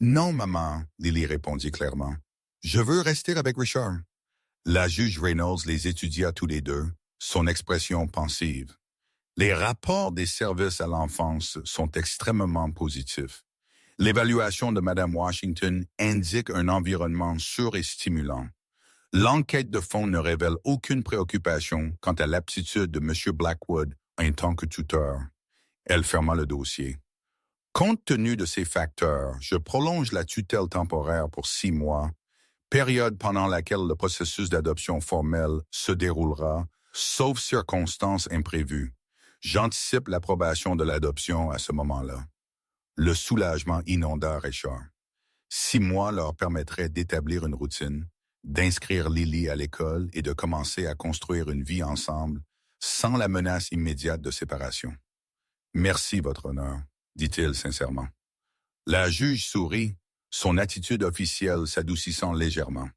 Non, maman, Lily répondit clairement. Je veux rester avec Richard. La juge Reynolds les étudia tous les deux, son expression pensive. Les rapports des services à l'enfance sont extrêmement positifs. L'évaluation de Madame Washington indique un environnement sûr et stimulant. L'enquête de fond ne révèle aucune préoccupation quant à l'aptitude de M. Blackwood en tant que tuteur. Elle ferma le dossier. Compte tenu de ces facteurs, je prolonge la tutelle temporaire pour 6 mois, période pendant laquelle le processus d'adoption formelle se déroulera, sauf circonstances imprévues. J'anticipe l'approbation de l'adoption à ce moment-là. Le soulagement inonda Richard. 6 mois leur permettraient d'établir une routine, d'inscrire Lily à l'école et de commencer à construire une vie ensemble sans la menace immédiate de séparation. Merci, Votre Honneur, dit-il sincèrement. La juge sourit, son attitude officielle s'adoucissant légèrement.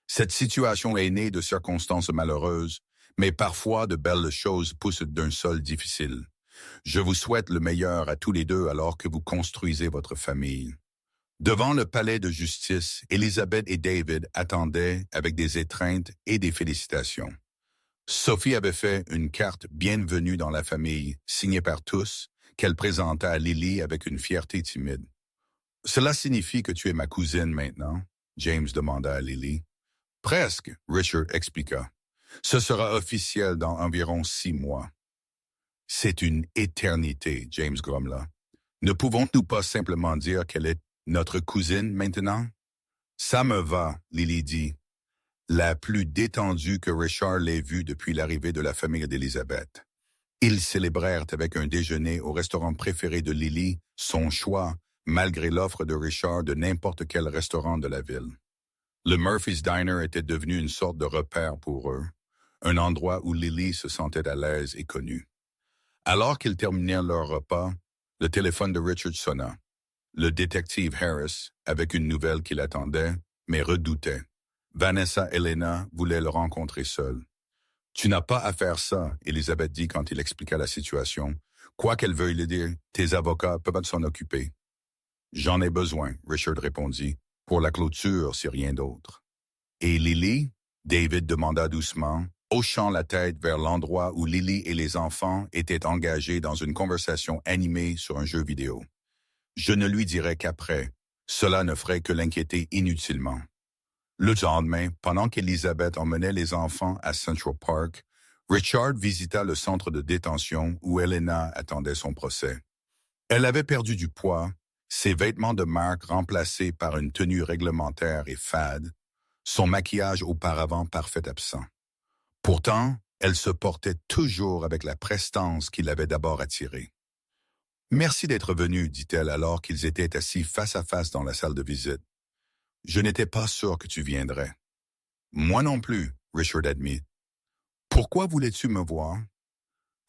Cette situation est née de circonstances malheureuses, mais parfois de belles choses poussent d'un sol difficile. Je vous souhaite le meilleur à tous les deux alors que vous construisez votre famille. Devant le palais de justice, Elizabeth et David attendaient avec des étreintes et des félicitations. Sophie avait fait une carte bienvenue dans la famille, signée par tous, qu'elle présenta à Lily avec une fierté timide. « Cela signifie que tu es ma cousine maintenant? » James demanda à Lily. « Presque, » Richard expliqua. « Ce sera officiel dans environ 6 mois. » « C'est une éternité, » James grommela. « Ne pouvons-nous pas simplement dire qu'elle est notre cousine maintenant? »« Ça me va, » Lily dit. La plus détendue que Richard l'ait vue depuis l'arrivée de la famille d'Elizabeth. Ils célébrèrent avec un déjeuner au restaurant préféré de Lily, son choix, malgré l'offre de Richard de n'importe quel restaurant de la ville. Le Murphy's Diner était devenu une sorte de repère pour eux, un endroit où Lily se sentait à l'aise et connue. Alors qu'ils terminèrent leur repas, le téléphone de Richard sonna. Le détective Harris, avec une nouvelle qu'il attendait, mais redoutait. Vanessa Helena voulait le rencontrer seule. « Tu n'as pas à faire ça, » Elizabeth dit quand il expliqua la situation. « Quoi qu'elle veuille le dire, tes avocats peuvent s'en occuper. »« J'en ai besoin, » Richard répondit, « pour la clôture, si rien d'autre. »« Et Lily ?» David demanda doucement, hochant la tête vers l'endroit où Lily et les enfants étaient engagés dans une conversation animée sur un jeu vidéo. « Je ne lui dirai qu'après. Cela ne ferait que l'inquiéter inutilement. » Le lendemain, pendant qu'Elizabeth emmenait les enfants à Central Park, Richard visita le centre de détention où Helena attendait son procès. Elle avait perdu du poids, ses vêtements de marque remplacés par une tenue réglementaire et fade, son maquillage auparavant parfait absent. Pourtant, elle se portait toujours avec la prestance qui l'avait d'abord attirée. « Merci d'être venu, dit-elle alors qu'ils étaient assis face à face dans la salle de visite. « Je n'étais pas sûr que tu viendrais. »« Moi non plus, » Richard admit. « Pourquoi voulais-tu me voir? »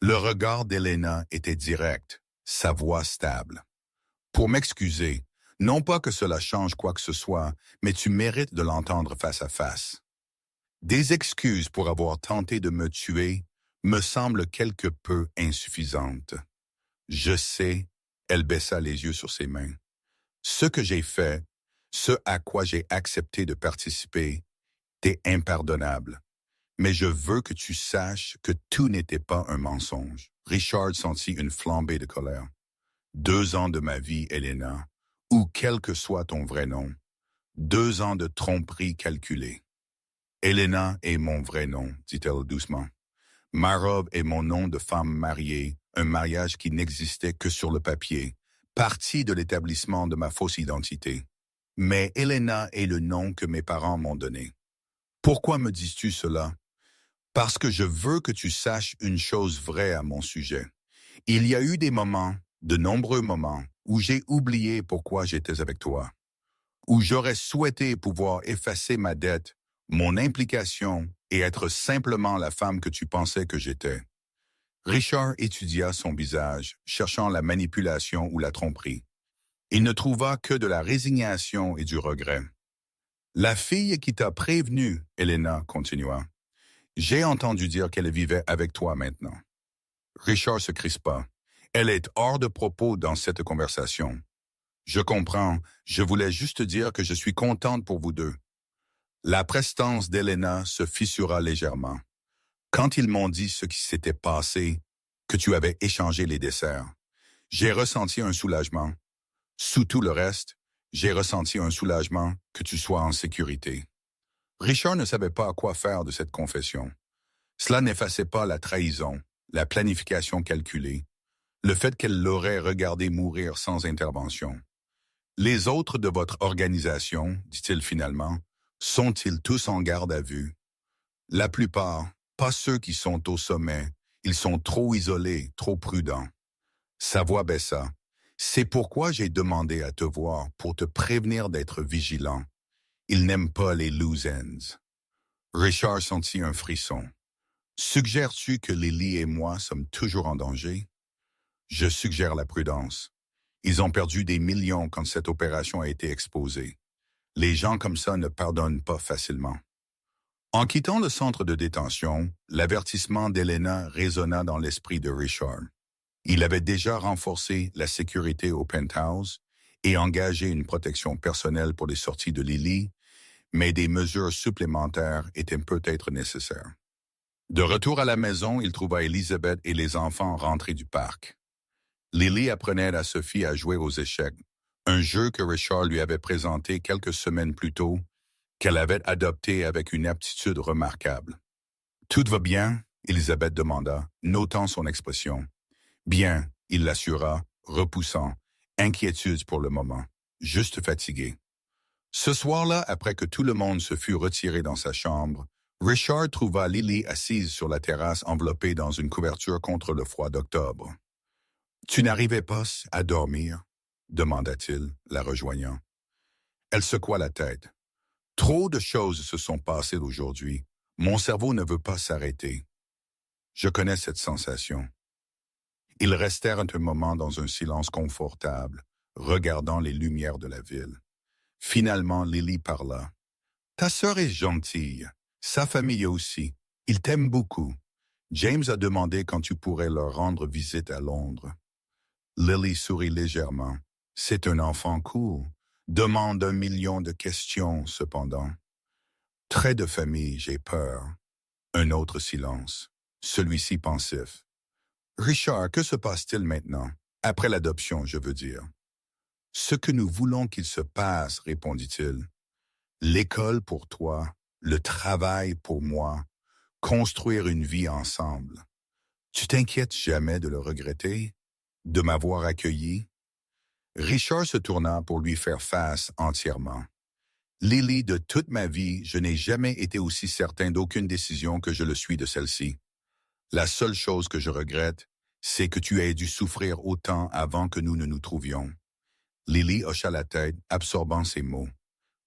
Le regard d'Helena était direct, sa voix stable. « Pour m'excuser, Non pas que cela change quoi que ce soit, mais tu mérites de l'entendre face à face. Des excuses pour avoir tenté de me tuer me semblent quelque peu insuffisantes. Je sais, elle baissa les yeux sur ses mains. Ce que j'ai fait, ce à quoi j'ai accepté de participer, t'es impardonnable. Mais je veux que tu saches que tout n'était pas un mensonge. Richard sentit une flambée de colère. 2 ans de ma vie, Elena, ou quel que soit ton vrai nom. 2 ans de tromperie calculée. Elena est mon vrai nom, dit-elle doucement. Ma robe est mon nom de femme mariée, un mariage qui n'existait que sur le papier, partie de l'établissement de ma fausse identité. Mais Elena est le nom que mes parents m'ont donné. Pourquoi me dis-tu cela? Parce que je veux que tu saches une chose vraie à mon sujet. Il y a eu des moments, de nombreux moments, où j'ai oublié pourquoi j'étais avec toi, où j'aurais souhaité pouvoir effacer ma dette, mon implication et être simplement la femme que tu pensais que j'étais. Richard étudia son visage, cherchant la manipulation ou la tromperie. Il ne trouva que de la résignation et du regret. La fille qui t'a prévenu, Elena continua. J'ai entendu dire qu'elle vivait avec toi maintenant. Richard se crispa. Elle est hors de propos dans cette conversation. Je comprends, je voulais juste dire que je suis contente pour vous deux. La prestance d'Elena se fissura légèrement. Quand ils m'ont dit ce qui s'était passé, que tu avais échangé les desserts, j'ai ressenti un soulagement. Sous tout le reste, j'ai ressenti un soulagement que tu sois en sécurité. Richard ne savait pas quoi faire de cette confession. Cela n'effaçait pas la trahison, la planification calculée, le fait qu'elle l'aurait regardé mourir sans intervention. Les autres de votre organisation, dit-il finalement, sont-ils tous en garde à vue? La plupart, pas ceux qui sont au sommet, ils sont trop isolés, trop prudents. Sa voix baissa. C'est pourquoi j'ai demandé à te voir pour te prévenir d'être vigilant. Ils n'aiment pas les loose ends. Richard sentit un frisson. Suggères-tu que Lily et moi sommes toujours en danger? Je suggère la prudence. Ils ont perdu des millions quand cette opération a été exposée. Les gens comme ça ne pardonnent pas facilement. En quittant le centre de détention, l'avertissement d'Elena résonna dans l'esprit de Richard. Il avait déjà renforcé la sécurité au penthouse et engagé une protection personnelle pour les sorties de Lily, mais des mesures supplémentaires étaient peut-être nécessaires. De retour à la maison, il trouva Elizabeth et les enfants rentrés du parc. Lily apprenait à Sophie à jouer aux échecs, un jeu que Richard lui avait présenté quelques semaines plus tôt, qu'elle avait adopté avec une aptitude remarquable. « Tout va bien? » Elizabeth demanda, notant son expression. « Bien, » il l'assura, repoussant. Inquiétude pour le moment, juste fatigué. Ce soir-là, après que tout le monde se fut retiré dans sa chambre, Richard trouva Lily assise sur la terrasse enveloppée dans une couverture contre le froid d'octobre. « Tu n'arrivais pas à dormir ?» demanda-t-il, la rejoignant. Elle secoua la tête. « Trop de choses se sont passées aujourd'hui. Mon cerveau ne veut pas s'arrêter. » Je connais cette sensation. Ils restèrent un moment dans un silence confortable, regardant les lumières de la ville. Finalement, Lily parla. « Ta sœur est gentille. Sa famille aussi. Ils t'aiment beaucoup. James a demandé quand tu pourrais leur rendre visite à Londres. » Lily sourit légèrement. « C'est un enfant cool. Demande 1 million de questions, cependant. » Trait de famille, j'ai peur. Un autre silence. Celui-ci pensif. « Richard, que se passe-t-il maintenant? Après l'adoption, je veux dire. » « Ce que nous voulons qu'il se passe, répondit-il. L'école pour toi, le travail pour moi, construire une vie ensemble. Tu t'inquiètes jamais de le regretter, de m'avoir accueilli? » Richard se tourna pour lui faire face entièrement. « Lily, de toute ma vie, je n'ai jamais été aussi certain d'aucune décision que je le suis de celle-ci. La seule chose que je regrette, c'est que tu aies dû souffrir autant avant que nous ne nous trouvions. » Lily hocha la tête, absorbant ces mots.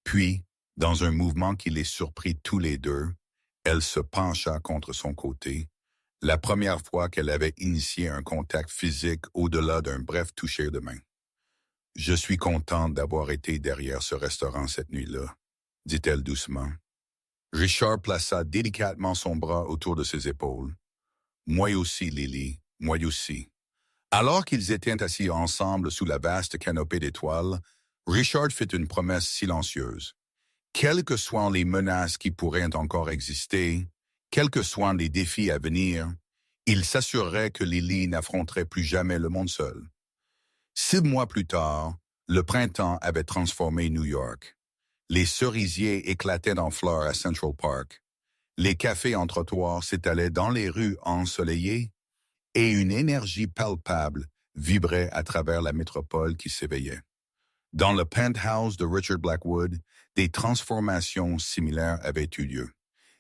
Puis, dans un mouvement qui les surprit tous les deux, elle se pencha contre son côté, la première fois qu'elle avait initié un contact physique au-delà d'un bref toucher de main. Je suis contente d'avoir été derrière ce restaurant cette nuit-là, dit-elle doucement. Richard plaça délicatement son bras autour de ses épaules. Moi aussi, Lily, moi aussi. Alors qu'ils étaient assis ensemble sous la vaste canopée d'étoiles, Richard fit une promesse silencieuse. Quelles que soient les menaces qui pourraient encore exister, quels que soient les défis à venir, il s'assurerait que Lily n'affronterait plus jamais le monde seul. 6 mois plus tard, le printemps avait transformé New York. Les cerisiers éclataient en fleurs à Central Park. Les cafés en trottoir s'étalaient dans les rues ensoleillées et une énergie palpable vibrait à travers la métropole qui s'éveillait. Dans le penthouse de Richard Blackwood, des transformations similaires avaient eu lieu.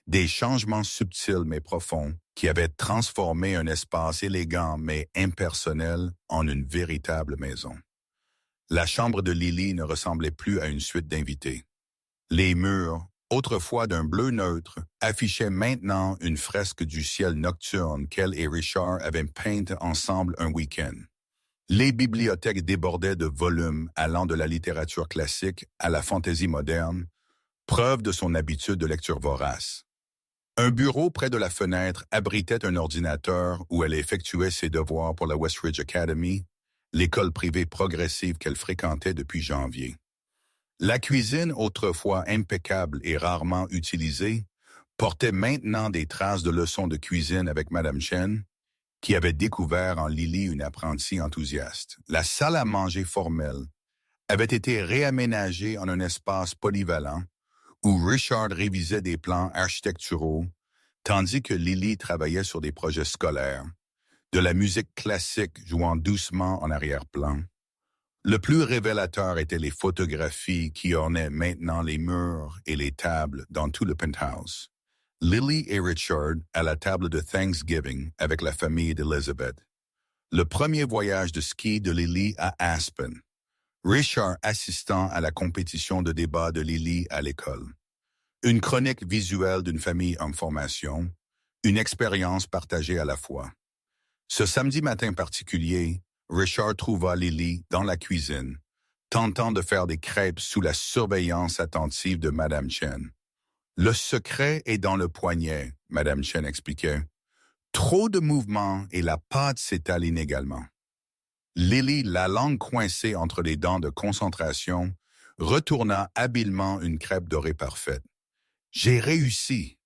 Des changements subtils mais profonds qui avaient transformé un espace élégant mais impersonnel en une véritable maison. La chambre de Lily ne ressemblait plus à une suite d'invités. Les murs, autrefois d'un bleu neutre, affichaient maintenant une fresque du ciel nocturne qu'elle et Richard avaient peinte ensemble un week-end. Les bibliothèques débordaient de volumes allant de la littérature classique à la fantaisie moderne, preuve de son habitude de lecture vorace. Un bureau près de la fenêtre abritait un ordinateur où elle effectuait ses devoirs pour la Westridge Academy, l'école privée progressive qu'elle fréquentait depuis janvier. La cuisine, autrefois impeccable et rarement utilisée, portait maintenant des traces de leçons de cuisine avec Madame Chen, qui avait découvert en Lily une apprentie enthousiaste. La salle à manger formelle avait été réaménagée en un espace polyvalent où Richard révisait des plans architecturaux, tandis que Lily travaillait sur des projets scolaires, de la musique classique jouant doucement en arrière-plan. Le plus révélateur étaient les photographies qui ornaient maintenant les murs et les tables dans tout le penthouse. Lily et Richard à la table de Thanksgiving avec la famille d'Elizabeth. Le premier voyage de ski de Lily à Aspen. Richard assistant à la compétition de débat de Lily à l'école. Une chronique visuelle d'une famille en formation, une expérience partagée à la fois. Ce samedi matin particulier, Richard trouva Lily dans la cuisine, tentant de faire des crêpes sous la surveillance attentive de Madame Chen. Le secret est dans le poignet, Madame Chen expliquait. Trop de mouvements et la pâte s'étale inégalement. Lily, la langue coincée entre les dents de concentration, retourna habilement une crêpe dorée parfaite. « J'ai réussi !»«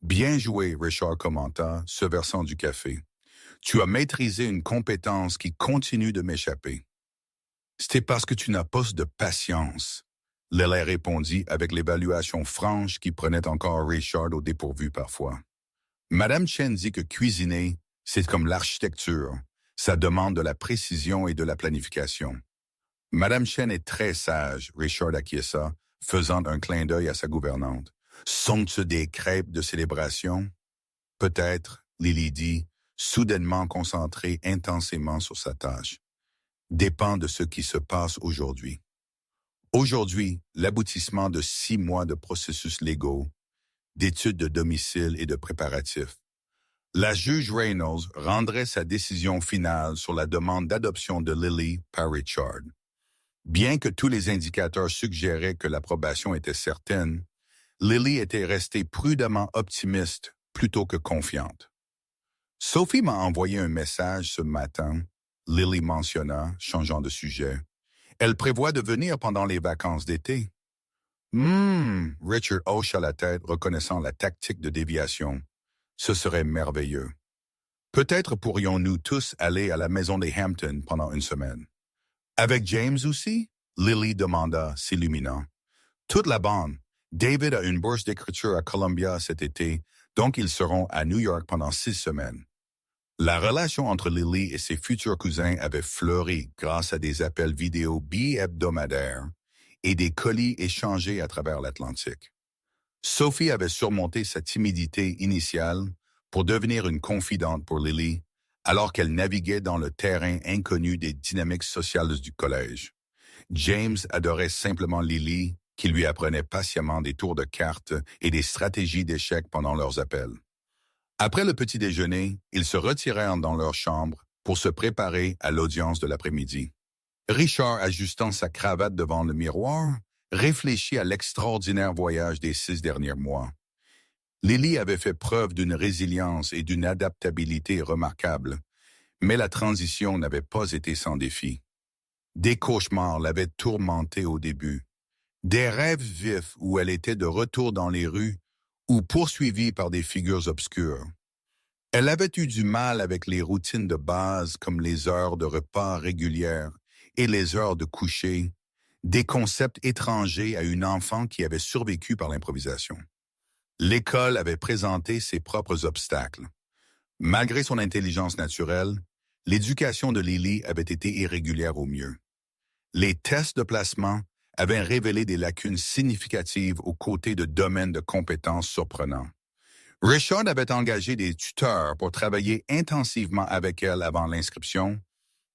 Bien joué, » Richard commenta, se versant du café. « Tu as maîtrisé une compétence qui continue de m'échapper. »« C'était parce que tu n'as pas de patience. » Lily répondit avec l'évaluation franche qui prenait encore Richard au dépourvu parfois. Madame Chen dit que cuisiner, c'est comme l'architecture. Ça demande de la précision et de la planification. Madame Chen est très sage, Richard acquiesça, faisant un clin d'œil à sa gouvernante. Sont-ce des crêpes de célébration? Peut-être, Lily dit, soudainement concentrée intensément sur sa tâche. Dépend de ce qui se passe aujourd'hui. Aujourd'hui, l'aboutissement de 6 mois de processus légaux, d'études de domicile et de préparatifs. La juge Reynolds rendrait sa décision finale sur la demande d'adoption de Lily par Richard. Bien que tous les indicateurs suggéraient que l'approbation était certaine, Lily était restée prudemment optimiste plutôt que confiante. Sophie m'a envoyé un message ce matin, Lily mentionna, changeant de sujet. Elle prévoit de venir pendant les vacances d'été. Richard hocha la tête, reconnaissant la tactique de déviation. Ce serait merveilleux. Peut-être pourrions-nous tous aller à la maison des Hampton pendant une semaine. Avec James aussi? Lily demanda, s'illuminant. Toute la bande. David a une bourse d'écriture à Columbia cet été, donc ils seront à New York pendant 6 semaines. La relation entre Lily et ses futurs cousins avait fleuri grâce à des appels vidéo bi-hebdomadaires et des colis échangés à travers l'Atlantique. Sophie avait surmonté sa timidité initiale pour devenir une confidente pour Lily, alors qu'elle naviguait dans le terrain inconnu des dynamiques sociales du collège. James adorait simplement Lily, qui lui apprenait patiemment des tours de cartes et des stratégies d'échecs pendant leurs appels. Après le petit déjeuner, ils se retirèrent dans leur chambre pour se préparer à l'audience de l'après-midi. Richard, ajustant sa cravate devant le miroir, réfléchit à l'extraordinaire voyage des 6 derniers mois. Lily avait fait preuve d'une résilience et d'une adaptabilité remarquables, mais la transition n'avait pas été sans défi. Des cauchemars l'avaient tourmentée au début. Des rêves vifs où elle était de retour dans les rues ou poursuivie par des figures obscures. Elle avait eu du mal avec les routines de base comme les heures de repas régulières et les heures de coucher, des concepts étrangers à une enfant qui avait survécu par l'improvisation. L'école avait présenté ses propres obstacles. Malgré son intelligence naturelle, l'éducation de Lily avait été irrégulière au mieux. Les tests de placement avaient révélé des lacunes significatives aux côtés de domaines de compétences surprenants. Richard avait engagé des tuteurs pour travailler intensivement avec elle avant l'inscription,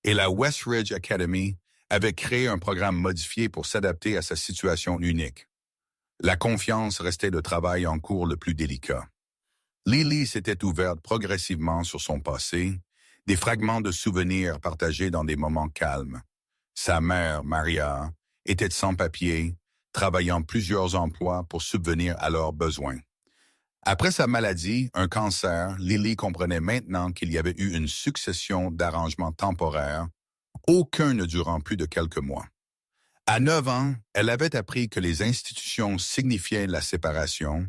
et la Westridge Academy avait créé un programme modifié pour s'adapter à sa situation unique. La confiance restait le travail en cours le plus délicat. Lily s'était ouverte progressivement sur son passé, des fragments de souvenirs partagés dans des moments calmes. Sa mère, Maria, était sans papier, travaillant plusieurs emplois pour subvenir à leurs besoins. Après sa maladie, un cancer, Lily comprenait maintenant qu'il y avait eu une succession d'arrangements temporaires, aucun ne durant plus de quelques mois. À 9 ans, elle avait appris que les institutions signifiaient la séparation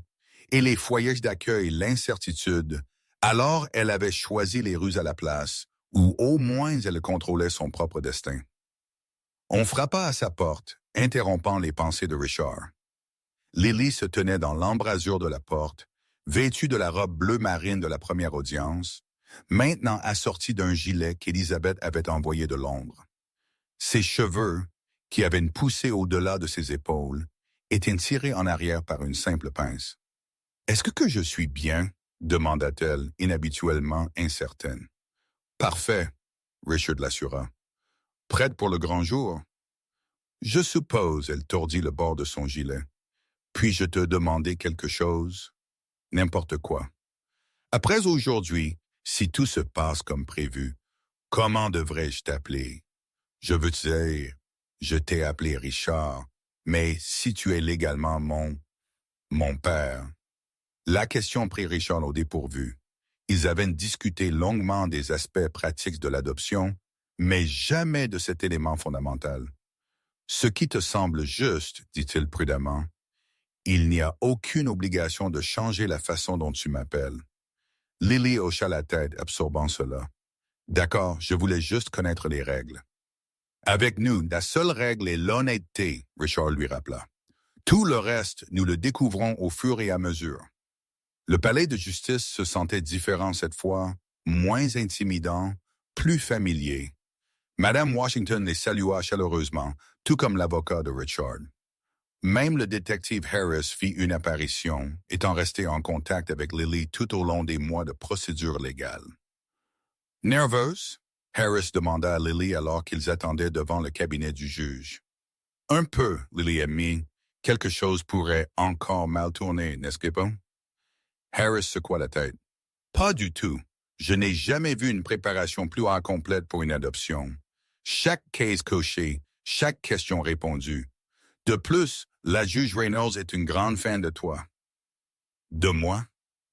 et les foyers d'accueil l'incertitude, alors elle avait choisi les rues à la place, où au moins elle contrôlait son propre destin. On frappa à sa porte, interrompant les pensées de Richard. Lily se tenait dans l'embrasure de la porte, vêtue de la robe bleu marine de la première audience, maintenant assortie d'un gilet qu'Élisabeth avait envoyé de Londres. Ses cheveux, qui avaient une poussée au-delà de ses épaules, étaient tirés en arrière par une simple pince. « Est-ce que je suis bien? » demanda-t-elle, inhabituellement incertaine. « Parfait, » Richard l'assura. « Prête pour le grand jour? » « Je suppose, » elle tordit le bord de son gilet. « Puis-je te demander quelque chose? » « N'importe quoi. » « Après aujourd'hui, si tout se passe comme prévu, comment devrais-je t'appeler? Je veux dire, je t'ai appelé Richard, mais si tu es légalement mon père. » La question prit Richard au dépourvu. Ils avaient discuté longuement des aspects pratiques de l'adoption, mais jamais de cet élément fondamental. « Ce qui te semble juste, dit-il prudemment, il n'y a aucune obligation de changer la façon dont tu m'appelles. » Lily hocha la tête, absorbant cela. « D'accord, je voulais juste connaître les règles. » « Avec nous, la seule règle est l'honnêteté, » Richard lui rappela. « Tout le reste, nous le découvrons au fur et à mesure. » Le palais de justice se sentait différent cette fois, moins intimidant, plus familier. Madame Washington les salua chaleureusement, tout comme l'avocat de Richard. Même le détective Harris fit une apparition, étant resté en contact avec Lily tout au long des mois de procédure légale. « Nerveuse? » Harris demanda à Lily alors qu'ils attendaient devant le cabinet du juge. « Un peu, Lily amie. Quelque chose pourrait encore mal tourner, n'est-ce pas? » Harris secoua la tête. « Pas du tout. Je n'ai jamais vu une préparation plus incomplète pour une adoption. Chaque case cochée, chaque question répondue. De plus, la juge Reynolds est une grande fan de toi. » « De moi? »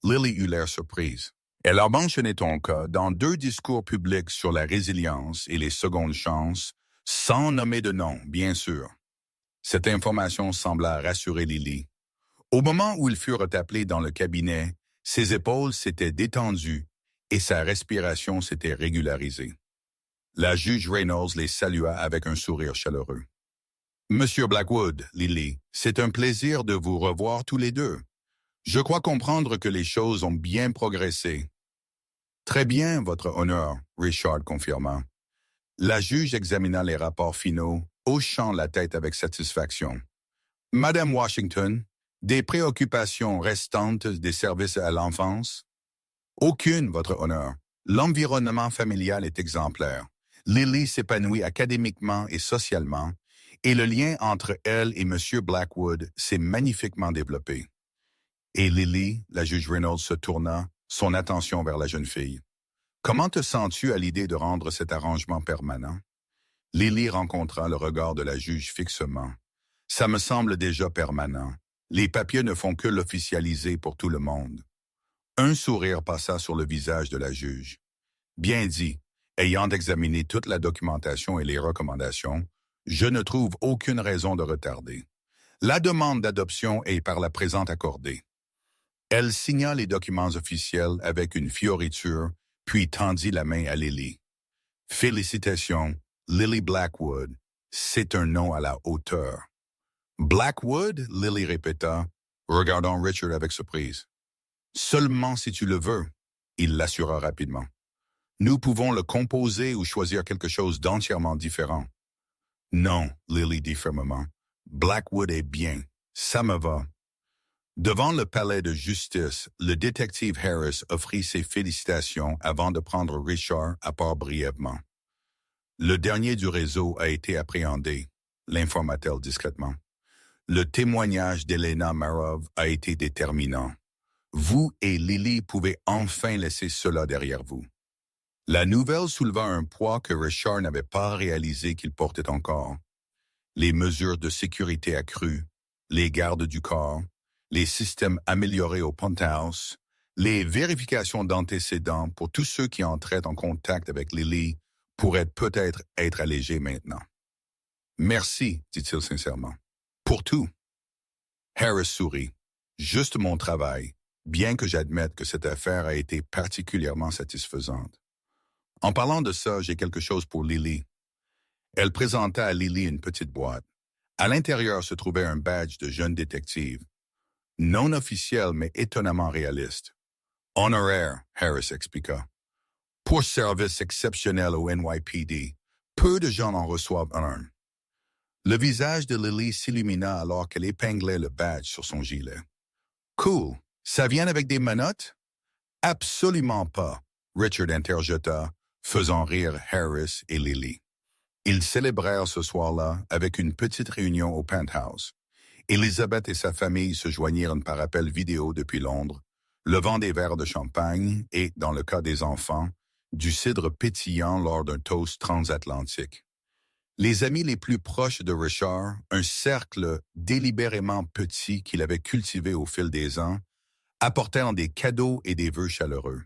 Lily eut l'air surprise. Elle a mentionné ton cas dans 2 discours publics sur la résilience et les secondes chances, sans nommer de nom, bien sûr. Cette information sembla rassurer Lily. Au moment où ils furent appelés dans le cabinet, ses épaules s'étaient détendues et sa respiration s'était régularisée. La juge Reynolds les salua avec un sourire chaleureux. « Monsieur Blackwood, Lily, c'est un plaisir de vous revoir tous les deux. Je crois comprendre que les choses ont bien progressé. » « Très bien, votre honneur, » Richard confirma. La juge examina les rapports finaux, hochant la tête avec satisfaction. « Madame Washington, des préoccupations restantes des services à l'enfance? » « Aucune, votre honneur. L'environnement familial est exemplaire. Lily s'épanouit académiquement et socialement, et le lien entre elle et Monsieur Blackwood s'est magnifiquement développé. » Et Lily, la juge Reynolds se tourna, son attention vers la jeune fille. « Comment te sens-tu à l'idée de rendre cet arrangement permanent? » Lily rencontra le regard de la juge fixement. Ça me semble déjà permanent. Les papiers ne font que l'officialiser pour tout le monde. Un sourire passa sur le visage de la juge. Bien dit, ayant examiné toute la documentation et les recommandations, je ne trouve aucune raison de retarder. La demande d'adoption est par la présente accordée. Elle signa les documents officiels avec une fioriture, puis tendit la main à Lily. Félicitations, Lily Blackwood. C'est un nom à la hauteur. Blackwood, Lily répéta, regardant Richard avec surprise. Seulement si tu le veux, il l'assura rapidement. Nous pouvons le composer ou choisir quelque chose d'entièrement différent. Non, Lily dit fermement. Blackwood est bien. Ça me va. Devant le palais de justice, le détective Harris offrit ses félicitations avant de prendre Richard à part brièvement. Le dernier du réseau a été appréhendé, l'informa-t-elle discrètement. Le témoignage d'Elena Marov a été déterminant. Vous et Lily pouvez enfin laisser cela derrière vous. La nouvelle souleva un poids que Richard n'avait pas réalisé qu'il portait encore. Les mesures de sécurité accrues, les gardes du corps, les systèmes améliorés au penthouse, les vérifications d'antécédents pour tous ceux qui entraient en contact avec Lily pourraient peut-être être allégés maintenant. Merci, dit-il sincèrement. Pour tout. Harris sourit. Juste mon travail, bien que j'admette que cette affaire a été particulièrement satisfaisante. En parlant de ça, j'ai quelque chose pour Lily. Elle présenta à Lily une petite boîte. À l'intérieur se trouvait un badge de jeune détective. Non officiel, mais étonnamment réaliste. Honoraire, Harris expliqua. Pour service exceptionnel au NYPD, peu de gens en reçoivent un. Le visage de Lily s'illumina alors qu'elle épinglait le badge sur son gilet. Cool. Ça vient avec des menottes? Absolument pas, Richard interjeta, faisant rire Harris et Lily. Ils célébrèrent ce soir-là avec une petite réunion au penthouse. Elizabeth et sa famille se joignirent par appel vidéo depuis Londres, levant des verres de champagne et, dans le cas des enfants, du cidre pétillant lors d'un toast transatlantique. Les amis les plus proches de Richard, un cercle délibérément petit qu'il avait cultivé au fil des ans, apportèrent des cadeaux et des vœux chaleureux.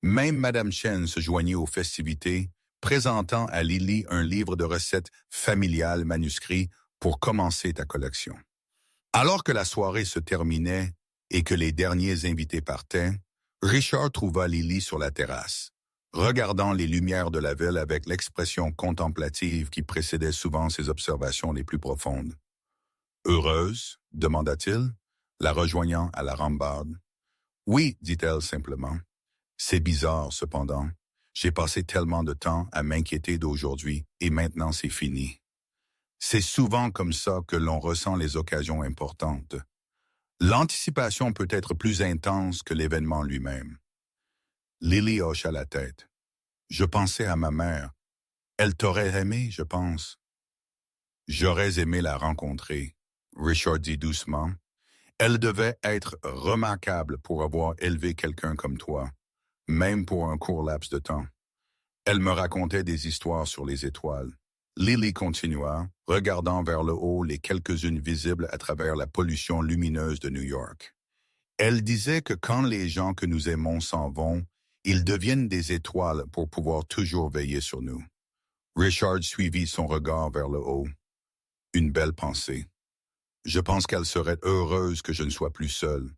Même Madame Chen se joignit aux festivités, présentant à Lily un livre de recettes familiales manuscrit pour commencer ta collection. Alors que la soirée se terminait et que les derniers invités partaient, Richard trouva Lily sur la terrasse, regardant les lumières de la ville avec l'expression contemplative qui précédait souvent ses observations les plus profondes. « Heureuse ?» demanda-t-il, la rejoignant à la rambarde. « Oui, dit-elle simplement. C'est bizarre, cependant. J'ai passé tellement de temps à m'inquiéter d'aujourd'hui et maintenant c'est fini. C'est souvent comme ça que l'on ressent les occasions importantes. L'anticipation peut être plus intense que l'événement lui-même. » Lily hocha la tête. « Je pensais à ma mère. Elle t'aurait aimé, je pense. »« J'aurais aimé la rencontrer, » Richard dit doucement. « Elle devait être remarquable pour avoir élevé quelqu'un comme toi, même pour un court laps de temps. Elle me racontait des histoires sur les étoiles. » Lily continua, regardant vers le haut les quelques-unes visibles à travers la pollution lumineuse de New York. Elle disait que quand les gens que nous aimons s'en vont, ils deviennent des étoiles pour pouvoir toujours veiller sur nous. Richard suivit son regard vers le haut. Une belle pensée. Je pense qu'elle serait heureuse que je ne sois plus seul.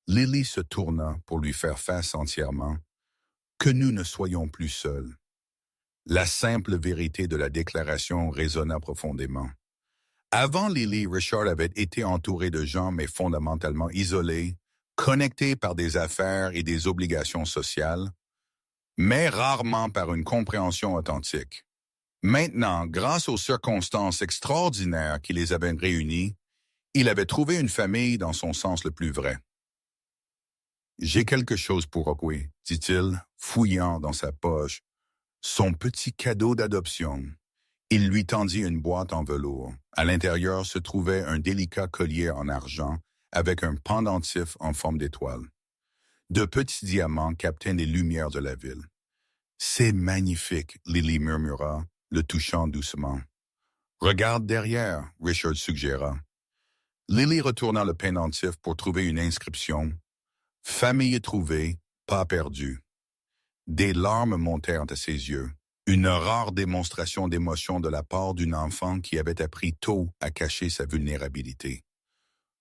Lily se tourna pour lui faire face entièrement. Que nous ne soyons plus seuls. La simple vérité de la déclaration résonna profondément. Avant Lily, Richard avait été entouré de gens mais fondamentalement isolés, connectés par des affaires et des obligations sociales, mais rarement par une compréhension authentique. Maintenant, grâce aux circonstances extraordinaires qui les avaient réunis, il avait trouvé une famille dans son sens le plus vrai. « J'ai quelque chose pour Roquet, » dit-il, fouillant dans sa poche. Son petit cadeau d'adoption. Il lui tendit une boîte en velours. À l'intérieur se trouvait un délicat collier en argent avec un pendentif en forme d'étoile. De petits diamants captaient les lumières de la ville. « C'est magnifique, » Lily murmura, le touchant doucement. Regarde derrière, Richard suggéra. Lily retourna le pendentif pour trouver une inscription. Famille trouvée, pas perdue. Des larmes montèrent à ses yeux. Une rare démonstration d'émotion de la part d'une enfant qui avait appris tôt à cacher sa vulnérabilité.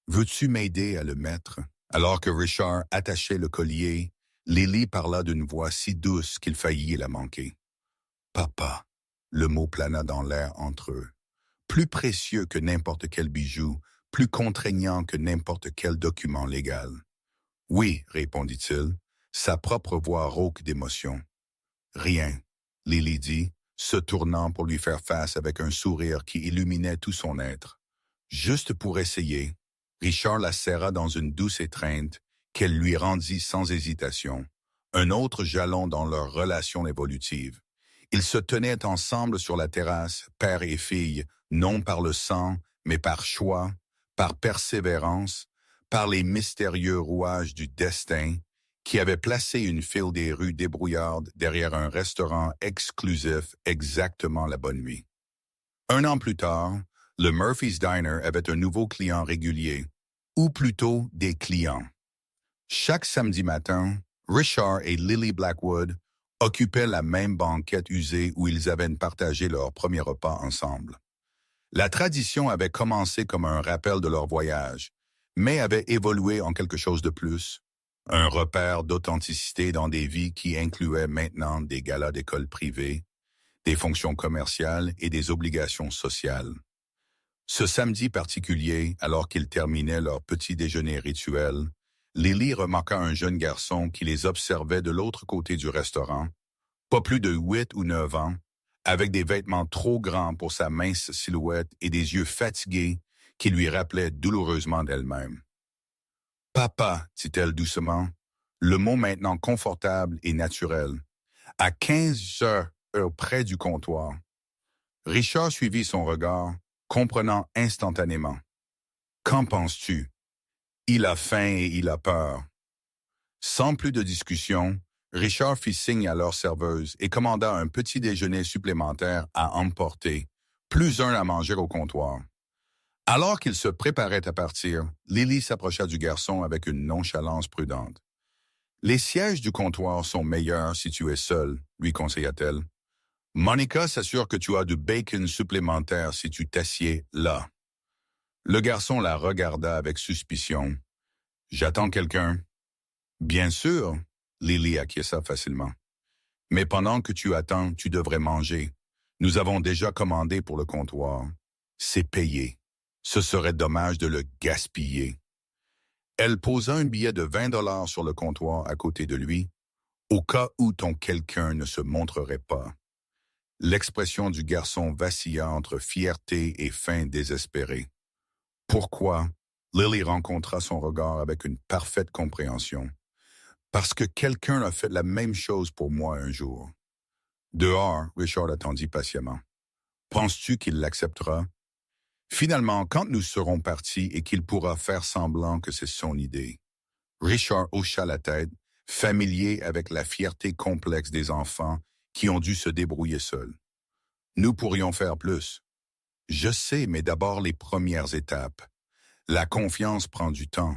Veux-tu m'aider à le mettre? Alors que Richard attachait le collier, Lily parla d'une voix si douce qu'il faillit la manquer. Papa, le mot plana dans l'air entre eux. Plus précieux que n'importe quel bijou, plus contraignant que n'importe quel document légal. Oui, répondit-il, sa propre voix rauque d'émotion. Rien, Lily dit, se tournant pour lui faire face avec un sourire qui illuminait tout son être. Juste pour essayer, Richard la serra dans une douce étreinte qu'elle lui rendit sans hésitation, un autre jalon dans leur relation évolutive. Ils se tenaient ensemble sur la terrasse, père et fille, non par le sang, mais par choix, par persévérance, par les mystérieux rouages du destin, qui avait placé une file des rues débrouillardes derrière un restaurant exclusif exactement la bonne nuit. 1 an plus tard, le Murphy's Diner avait un nouveau client régulier, ou plutôt des clients. Chaque samedi matin, Richard et Lily Blackwood occupaient la même banquette usée où ils avaient partagé leur premier repas ensemble. La tradition avait commencé comme un rappel de leur voyage, mais avait évolué en quelque chose de plus, un repère d'authenticité dans des vies qui incluaient maintenant des galas d'école privée, des fonctions commerciales et des obligations sociales. Ce samedi particulier, alors qu'ils terminaient leur petit déjeuner rituel, Lily remarqua un jeune garçon qui les observait de l'autre côté du restaurant, pas plus de 8 ou 9 ans, avec des vêtements trop grands pour sa mince silhouette et des yeux fatigués qui lui rappelaient douloureusement d'elle-même. « Papa », dit-elle doucement, le mot maintenant confortable et naturel, à 15 heures près du comptoir. Richard suivit son regard, comprenant instantanément. « Qu'en penses-tu? Il a faim et il a peur. » Sans plus de discussion, Richard fit signe à leur serveuse et commanda un petit déjeuner supplémentaire à emporter, plus un à manger au comptoir. Alors qu'il se préparait à partir, Lily s'approcha du garçon avec une nonchalance prudente. « Les sièges du comptoir sont meilleurs si tu es seul, lui conseilla-t-elle. Monica s'assure que tu as du bacon supplémentaire si tu t'assieds là. » Le garçon la regarda avec suspicion. « J'attends quelqu'un. »« Bien sûr, » Lily acquiesça facilement. « Mais pendant que tu attends, tu devrais manger. Nous avons déjà commandé pour le comptoir. C'est payé. Ce serait dommage de le gaspiller. » Elle posa un billet de 20 $ sur le comptoir à côté de lui, au cas où ton quelqu'un ne se montrerait pas. L'expression du garçon vacilla entre fierté et faim désespérée. Pourquoi? Lily rencontra son regard avec une parfaite compréhension. Parce que quelqu'un a fait la même chose pour moi un jour. Dehors, Richard attendit patiemment. Penses-tu qu'il l'acceptera? Finalement, quand nous serons partis et qu'il pourra faire semblant que c'est son idée. Richard hocha la tête, familier avec la fierté complexe des enfants qui ont dû se débrouiller seuls. Nous pourrions faire plus. Je sais, mais d'abord les premières étapes. La confiance prend du temps.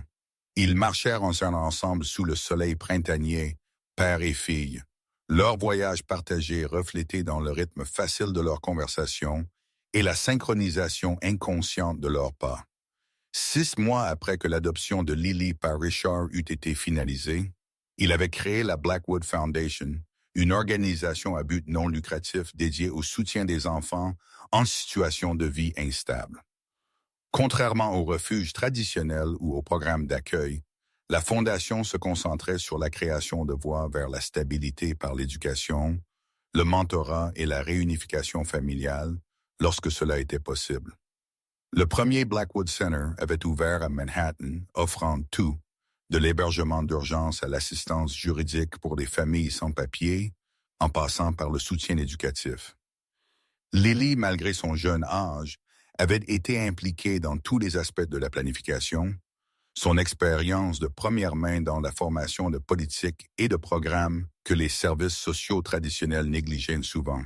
Ils marchèrent ensemble sous le soleil printanier, père et fille. Leur voyage partagé reflété dans le rythme facile de leur conversation et la synchronisation inconsciente de leurs pas. 6 mois après que l'adoption de Lily par Richard eut été finalisée, il avait créé la Blackwood Foundation, une organisation à but non lucratif dédiée au soutien des enfants en situation de vie instable. Contrairement aux refuges traditionnels ou aux programmes d'accueil, la Fondation se concentrait sur la création de voies vers la stabilité par l'éducation, le mentorat et la réunification familiale lorsque cela était possible. Le premier Blackwood Center avait ouvert à Manhattan, offrant tout, de l'hébergement d'urgence à l'assistance juridique pour les familles sans papier, en passant par le soutien éducatif. Lily, malgré son jeune âge, avait été impliquée dans tous les aspects de la planification, son expérience de première main dans la formation de politiques et de programmes que les services sociaux traditionnels négligeaient souvent.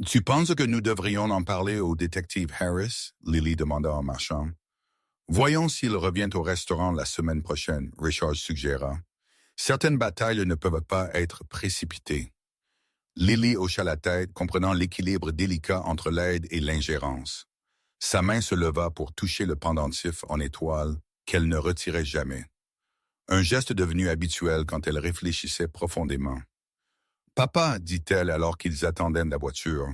Tu penses que nous devrions en parler au détective Harris? Lily demanda en marchant. Voyons s'il revient au restaurant la semaine prochaine, Richard suggéra. Certaines batailles ne peuvent pas être précipitées. Lily hocha la tête, comprenant l'équilibre délicat entre l'aide et l'ingérence. Sa main se leva pour toucher le pendentif en étoile qu'elle ne retirait jamais. Un geste devenu habituel quand elle réfléchissait profondément. « Papa, dit-elle alors qu'ils attendaient la voiture,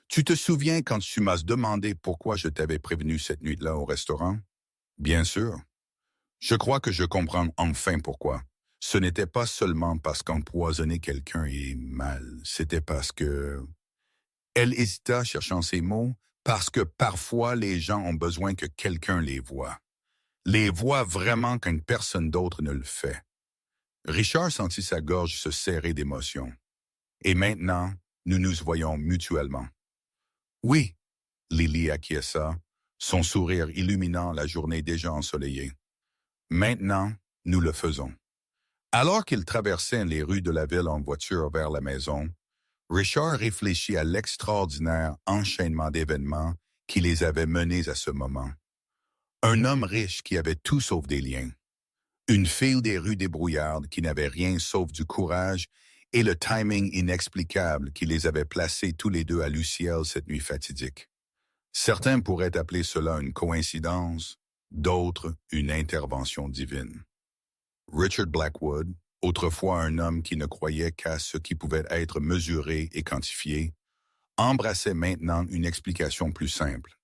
tu te souviens quand tu m'as demandé pourquoi je t'avais prévenu cette nuit-là au restaurant? Bien sûr. Je crois que je comprends enfin pourquoi. Ce n'était pas seulement parce qu'empoisonner quelqu'un est mal, c'était parce que... Elle hésita, cherchant ses mots, parce que parfois les gens ont besoin que quelqu'un les voie. Les voit vraiment quand personne d'autre ne le fait. Richard sentit sa gorge se serrer d'émotion. Et maintenant, nous nous voyons mutuellement. Oui, Lily acquiesça, son sourire illuminant la journée déjà ensoleillée. Maintenant, nous le faisons. Alors qu'ils traversaient les rues de la ville en voiture vers la maison, Richard réfléchit à l'extraordinaire enchaînement d'événements qui les avait menés à ce moment. Un homme riche qui avait tout sauf des liens. Une fille des rues débrouillardes qui n'avait rien sauf du courage et le timing inexplicable qui les avait placés tous les deux à Luciel cette nuit fatidique. Certains pourraient appeler cela une coïncidence, d'autres une intervention divine. Richard Blackwood, autrefois un homme qui ne croyait qu'à ce qui pouvait être mesuré et quantifié, embrassait maintenant une explication plus simple.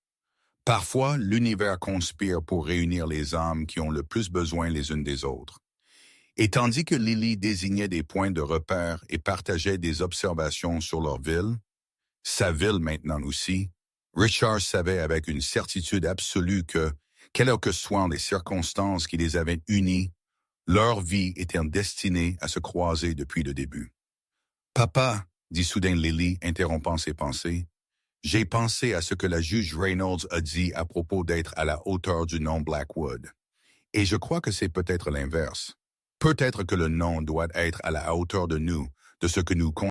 Parfois, l'univers conspire pour réunir les âmes qui ont le plus besoin les unes des autres. Et tandis que Lily désignait des points de repère et partageait des observations sur leur ville, sa ville maintenant aussi, Richard savait avec une certitude absolue que, quelles que soient les circonstances qui les avaient unis, leur vie était destinée à se croiser depuis le début. « Papa, dit soudain Lily, interrompant ses pensées, j'ai pensé à ce que la juge Reynolds a dit à propos d'être à la hauteur du nom Blackwood. Et je crois que c'est peut-être l'inverse. Peut-être que le nom doit être à la hauteur de nous, de ce que nous